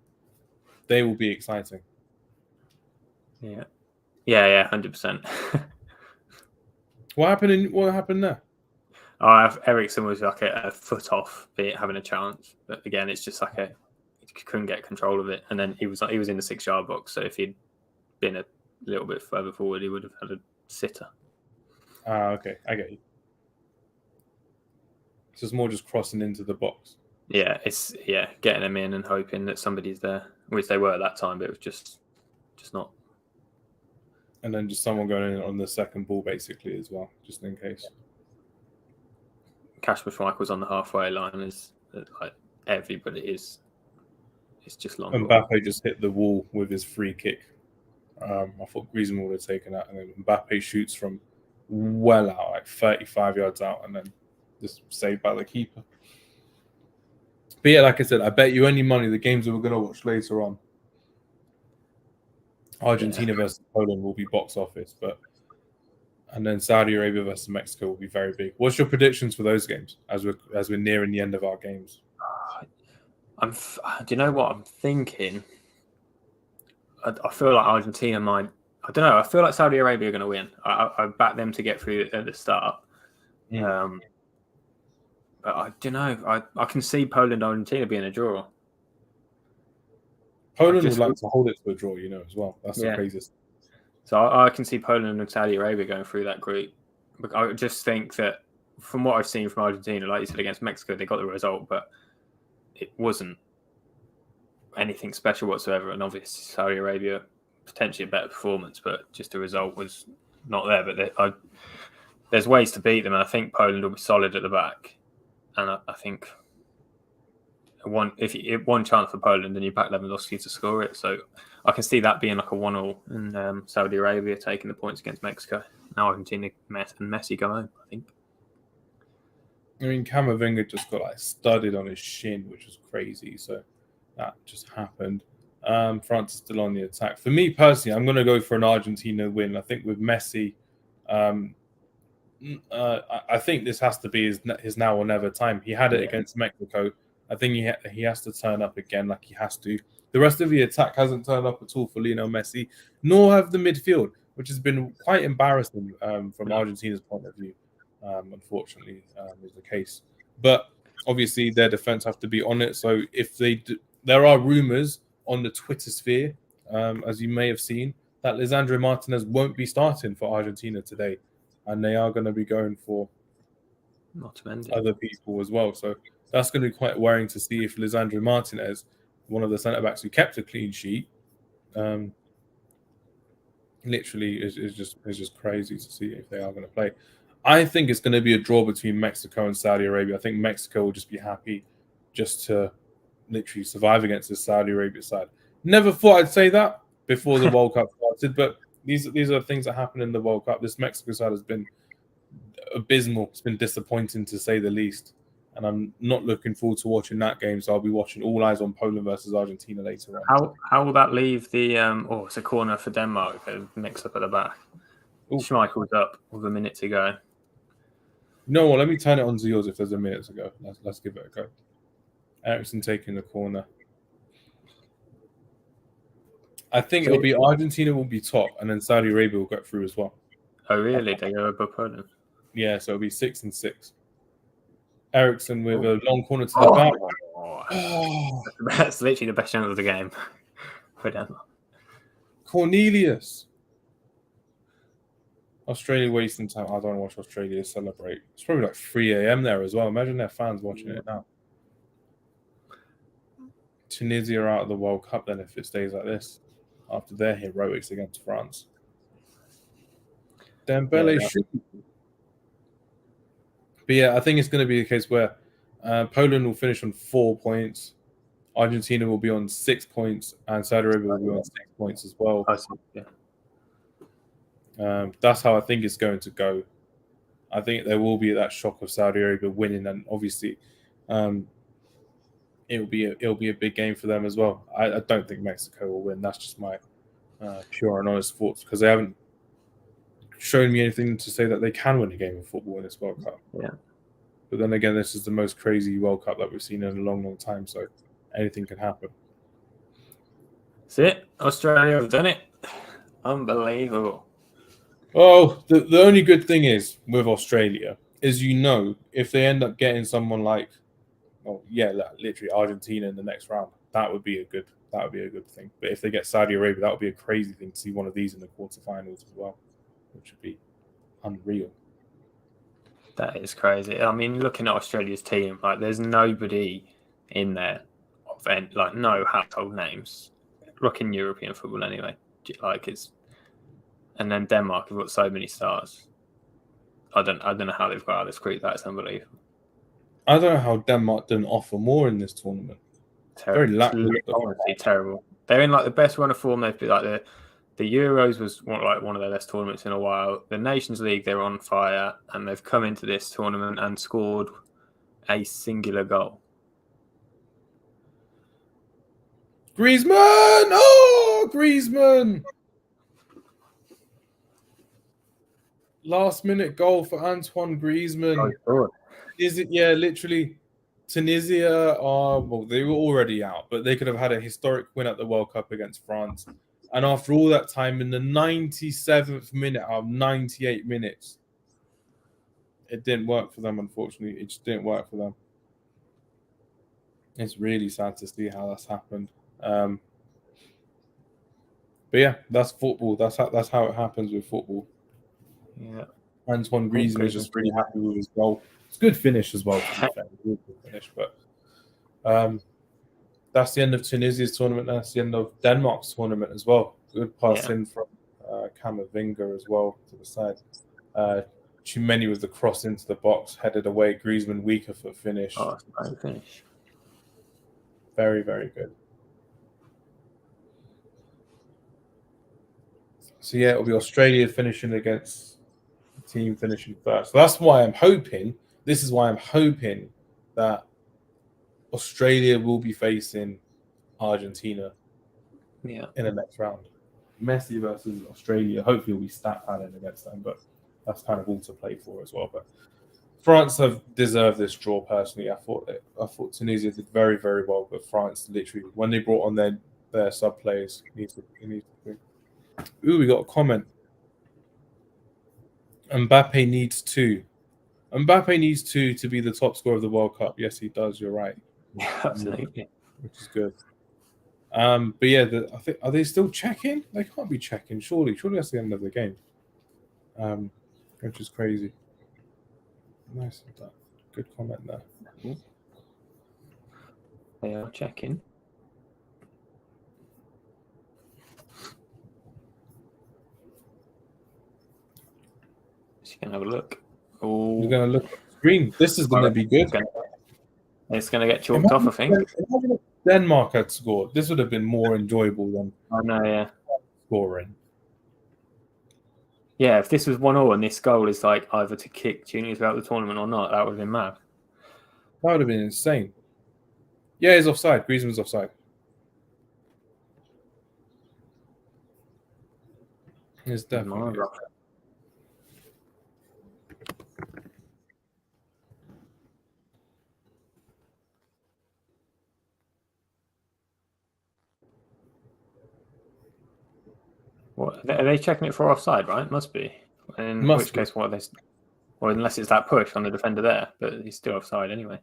they will be exciting. Yeah, 100%. What happened there? Ericsson was like a foot off it having a chance, but again, it's just like he couldn't get control of it, and then he was in the 6-yard box. So if he'd been a little bit further forward, he would have had a sitter. Okay, I get you. So it's more just crossing into the box. Yeah, it's getting them in and hoping that somebody's there, which they were at that time, but it was just not. And then just someone going in on the second ball, basically, as well, just in case. Kasper Schmeichel's on the halfway line. Is like everybody is. It's just long. Mbappe just hit the wall with his free kick. I thought Griezmann would have taken that, and then Mbappe shoots from well out, like 35 yards out, and then just saved by the keeper. But yeah, like I said, I bet you any money the games that we're going to watch later on, Argentina versus Poland will be box office, and then Saudi Arabia versus Mexico will be very big. What's your predictions for those games as we're nearing the end of our games? Do you know what I'm thinking? I feel like Argentina might. I don't know. I feel like Saudi Arabia are going to win. I back them to get through at the start. But I don't know. I can see Poland Argentina being a draw. Poland would like to hold it to a draw, as well. That's the craziest. So I can see Poland and Saudi Arabia going through that group. But I just think that from what I've seen from Argentina, like you said, against Mexico, they got the result, but it wasn't anything special whatsoever. And obviously Saudi Arabia, potentially a better performance, but just the result was not there. But there's ways to beat them, and I think Poland will be solid at the back. And I think one chance for Poland, and you back Lewandowski to score it. So I can see that being like a 1-1, and Saudi Arabia taking the points against Mexico. Now Argentina and Messi go home, I think. I mean, Camavinga just got studded on his shin, which was crazy. So that just happened. France is still on the attack. For me personally, I'm going to go for an Argentina win. I think with Messi, I think this has to be his now or never time. He had it against Mexico. I think he has to turn up again like he has to. The rest of the attack hasn't turned up at all for Lionel Messi, nor have the midfield, which has been quite embarrassing from Argentina's point of view. Unfortunately, is the case. But obviously, their defense have to be on it. So if there are rumors on the Twitter sphere, as you may have seen, that Lisandro Martinez won't be starting for Argentina today, and they are going to be going for other people as well. So that's going to be quite worrying to see if Lisandro Martinez, one of the centre backs who kept a clean sheet, literally is just crazy to see if they are going to play. I think it's going to be a draw between Mexico and Saudi Arabia. I think Mexico will just be happy just to literally survive against the Saudi Arabia side. Never thought I'd say that before the World Cup started, but these are things that happen in the World Cup. This Mexico side has been abysmal. It's been disappointing to say the least. And I'm not looking forward to watching that game, so I'll be watching all eyes on Poland versus Argentina later on. How will that leave the it's a corner for Denmark, a mix up at the back. Schmeichel's up with a minute to go. No, well, let me turn it on to yours if there's a minute to go. Let's give it a go. Ericsson taking the corner. I think it'll be Argentina will be top, and then Saudi Arabia will get through as well. Oh, really? They go above Poland? Yeah, so it'll be 6-6. Ericsson with a long corner to the back. That's literally the best chance of the game for Denmark. Cornelius. Australia wasting time. I don't watch Australia celebrate. It's probably like 3 a.m. there as well. Imagine their fans watching it now. Tunisia are out of the World Cup then if it stays like this after their heroics against France. Dembele should. But yeah, I think it's going to be a case where Poland will finish on 4 points, Argentina will be on 6 points, and Saudi Arabia will be on 6 points as well. That's how I think it's going to go. I think there will be that shock of Saudi Arabia winning, and obviously, it'll be a big game for them as well. I don't think Mexico will win. That's just my pure and honest thoughts, because they haven't shown me anything to say that they can win a game of football in this World Cup. Yeah. But then again, this is the most crazy World Cup that we've seen in a long, long time. So anything can happen. That's it. Australia have done it. Unbelievable. Oh, the only good thing is with Australia is, if they end up getting someone like, literally Argentina in the next round, that would be a good thing. But if they get Saudi Arabia, that would be a crazy thing to see one of these in the quarterfinals as well, which would be unreal. That is crazy. I mean, looking at Australia's team, there's nobody in there of no household names. Looking European football anyway, and then Denmark have got so many stars. I don't know how they've got out of this group. That's unbelievable. I don't know how Denmark didn't offer more in this tournament. Terrible. Very lackluster. Honestly, terrible. They're in the best run of form they've been. the Euros was one of their best tournaments in a while. The Nations League, they're on fire, and they've come into this tournament and scored a singular goal. Griezmann! Oh, Griezmann! Last minute goal for Antoine Griezmann. Oh, is it? Yeah, literally. Tunisia they were already out, but they could have had a historic win at the World Cup against France. And after all that time, in the 97th minute out of 98 minutes, it didn't work for them, unfortunately. It just didn't work for them. It's really sad to see how that's happened. But yeah, that's football. That's how it happens with football. Yeah. Antoine Griezmann is just really happy with his goal. It's a good finish as well, to be fair. Good finish, but that's the end of Tunisia's tournament. That's the end of Denmark's tournament as well. Good pass in from Camavinga as well to the side. Chimeni with the cross into the box, headed away. Griezmann weaker foot finish. Oh, nice finish. Very, very good. So yeah, it'll be Australia finishing against the team finishing first. So that's why I'm hoping. This is why I'm hoping that Australia will be facing Argentina in the next round. Messi versus Australia. Hopefully we'll be stat padding against them, but that's kind of all to play for as well. But France have deserved this draw personally. I thought Tunisia did very, very well, but France literally, when they brought on their sub players, needs to win. Ooh, we got a comment. Mbappe needs 2. Mbappe needs 2 to be the top scorer of the World Cup. Yes, he does. You're right. Yeah, absolutely. Which is good. But yeah, I think, are they still checking? They can't be checking. Surely that's the end of the game. Which is crazy. Nice. Good comment there. They are checking. So you can have a look. Oh, you're gonna look at the screen. This is gonna be good. It's gonna get chalked off, I think. Imagine if Denmark had scored. This would have been more enjoyable than scoring. Yeah, if this was 1-1 and this goal is like either to kick Tunisia out of the tournament or not, that would have been mad. That would have been insane. Yeah, he's offside. Griezmann's offside. It's definitely. What are they checking it for offside? Right, must be. In which case, what are they? Or unless it's that push on the defender there, but he's still offside anyway.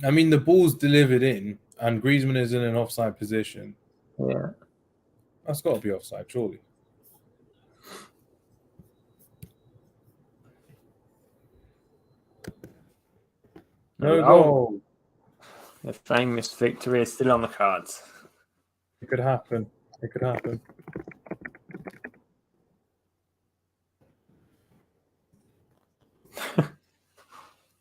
I mean, the ball's delivered in, and Griezmann is in an offside position. Yeah, that's got to be offside, surely. No goal. The famous victory is still on the cards. It could happen. It could happen. I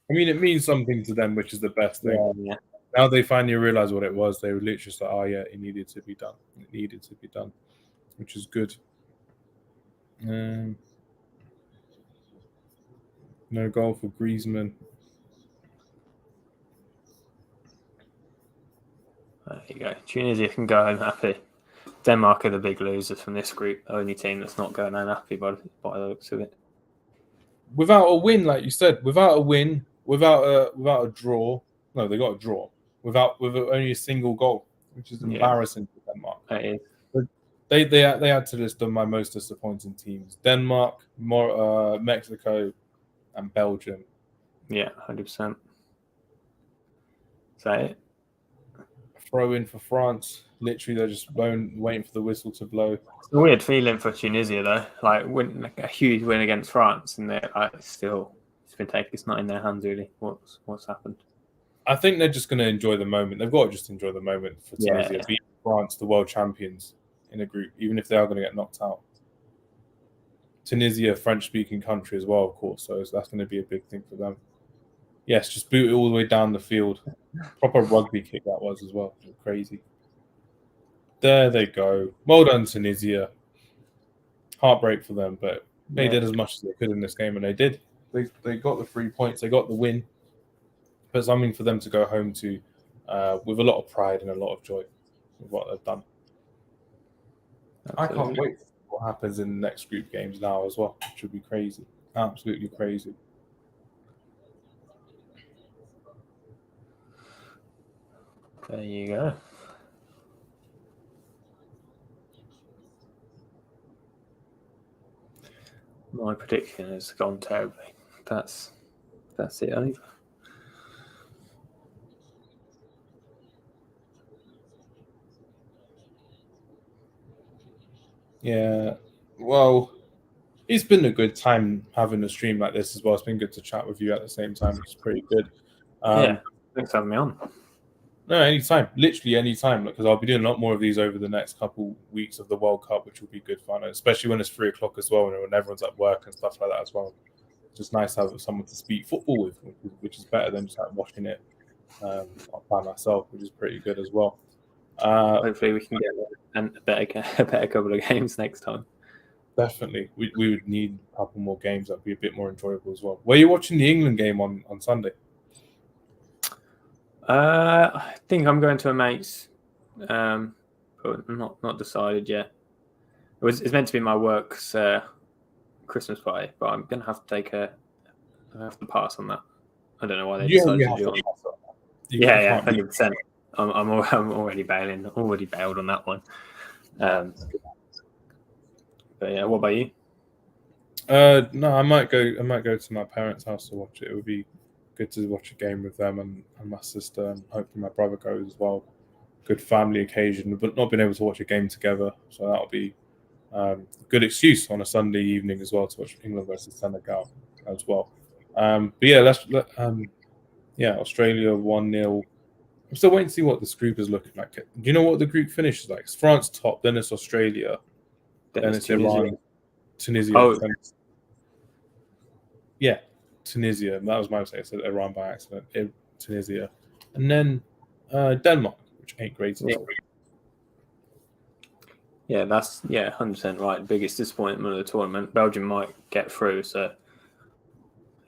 mean, it means something to them, which is the best thing. Yeah. Now they finally realize what it was. They were literally just like, oh, yeah, it needed to be done. It needed to be done, which is good. No goal for Griezmann. There you go. Tunisia can go home happy. Denmark are the big losers from this group. Only team that's not going home happy by the looks of it. Without a win, like you said, without a win, without a draw. No, they got a draw. With only a single goal, which is embarrassing for Denmark. That is. But they had to list of my most disappointing teams: Denmark, Mexico, and Belgium. Yeah, 100%. Is that it? Throw in for France. Literally, they're just waiting for the whistle to blow. It's a weird feeling for Tunisia, though. Like, a huge win against France, and they're still it's not in their hands really. What's happened? I think they're just going to enjoy the moment. They've got to just enjoy the moment for Tunisia. Beat France, the world champions, in a group, even if they are going to get knocked out. Tunisia, French-speaking country as well, of course. So that's going to be a big thing for them. Yes, just boot it all the way down the field. Proper rugby kick that was as well. Crazy. There they go. Well done, Tunisia. Heartbreak for them, but they did as much as they could in this game, and they did. They got the 3 points. They got the win. But something for them to go home to with a lot of pride and a lot of joy with what they've done. Absolutely. I can't wait for what happens in the next group games now as well, which would be crazy. Absolutely crazy. There you go. My prediction has gone terribly. That's it over. Yeah, well, it's been a good time having a stream like this as well. It's been good to chat with you at the same time, which is pretty good. Yeah, thanks for having me on. No, anytime, literally anytime, because I'll be doing a lot more of these over the next couple weeks of the World Cup, which will be good fun, especially when it's 3 o'clock as well, and when everyone's at work and stuff like that as well. It's just nice to have someone to speak football with, which is better than just like watching it by myself, which is pretty good as well. Hopefully, we can get a better couple of games next time. Definitely, we would need a couple more games that'd be a bit more enjoyable as well. Were you watching the England game on Sunday? I think I'm going to a mate's, but not decided yet. It's meant to be my work's Christmas party, but I'm going to have to have to pass on that. I don't know why they decided to do it. Yeah, 100%. I'm already bailing. Already bailed on that one. But yeah, what about you? No, I might go to my parents' house to watch it. It would be good to watch a game with them and my sister, and hopefully my brother goes as well. Good family occasion, but not being able to watch a game together, so that'll be a good excuse on a Sunday evening as well to watch England versus Senegal as well. But yeah, Australia 1-0. I'm still waiting to see what this group is looking like. Do you know what the group finishes like? It's France top, then it's Australia, then it's Iran, Tunisia. Oh. Yeah, Tunisia. That was my mistake. I said Iran by accident. Tunisia. And then Denmark, which ain't great at all. Yeah, that's 100% right. Biggest disappointment of the tournament. Belgium might get through, so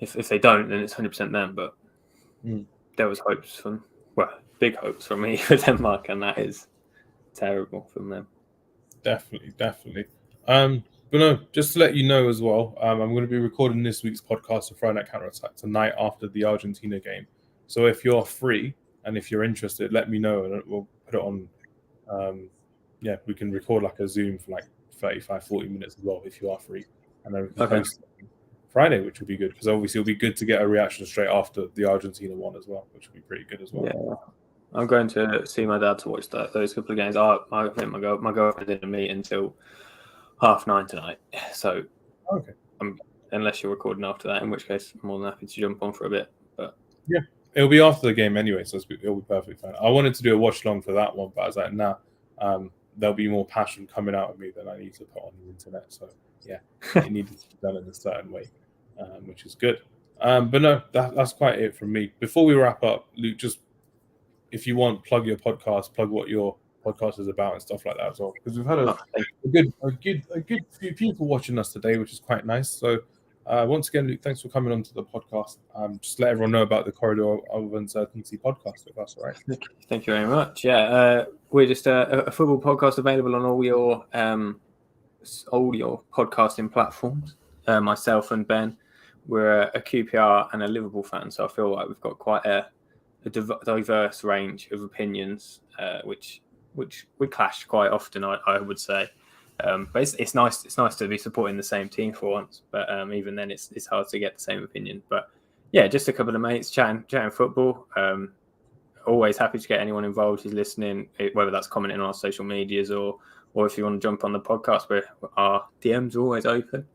if they don't, then it's 100% them. But there was big hopes from me for Denmark, and that is terrible from them. Definitely. But no, just to let you know as well, I'm going to be recording this week's podcast of Friday Night Counterattack tonight after the Argentina game. So if you're free and if you're interested, let me know and we'll put it on. We can record like a Zoom for like 35-40 minutes as well if you are free. And then we can post it Friday, which will be good because obviously it'll be good to get a reaction straight after the Argentina one as well, which will be pretty good as well. Yeah. I'm going to see my dad to watch those couple of games. I think my girlfriend didn't meet until 9:30 tonight. So, unless you're recording after that, in which case I'm more than happy to jump on for a bit. But yeah, it'll be after the game anyway, so it'll be perfectly fine. I wanted to do a watch along for that one, but I was like, nah, there'll be more passion coming out of me than I need to put on the internet. So yeah, it needed to be done in a certain way, which is good. But no, that's quite it from me. Before we wrap up, Luke, just if you want, plug your podcast, plug what your podcast is about and stuff like that as well, because we've had a good few people watching us today, which is quite nice. So once again, Luke, thanks for coming on to the podcast. Just let everyone know about the Corridor of Uncertainty podcast, if that's all right. Thank you very much. Yeah, we're just a football podcast available on all your podcasting platforms. Myself and Ben, we're a QPR and a Liverpool fan, so I feel like we've got quite a diverse range of opinions, which we clash quite often, I would say. But it's nice to be supporting the same team for once. But even then, it's hard to get the same opinion. But yeah, just a couple of mates chatting football. Always happy to get anyone involved who's listening, whether that's commenting on our social medias or if you want to jump on the podcast, where our DMs are always open.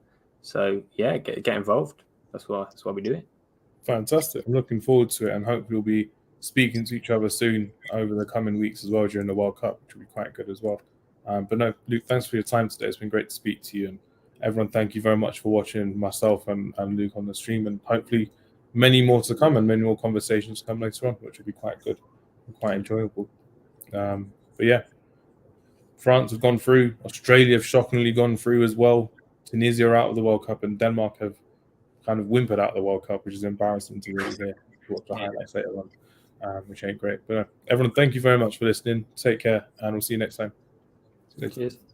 So yeah, get involved. That's why we do it. Fantastic. I'm looking forward to it, and hopefully we'll be speaking to each other soon over the coming weeks as well during the World Cup, which will be quite good as well. But no, Luke, thanks for your time today. It's been great to speak to you, everyone, thank you very much for watching myself and Luke on the stream, and hopefully many more to come and many more conversations to come later on, which will be quite good and quite enjoyable. But yeah, France have gone through. Australia have shockingly gone through as well. Tunisia are out of the World Cup, and Denmark have kind of whimpered out of the World Cup, which is embarrassing to really hear. Watch the highlights later on, which ain't great. But everyone, thank you very much for listening. Take care, and we'll see you next time. Cheers.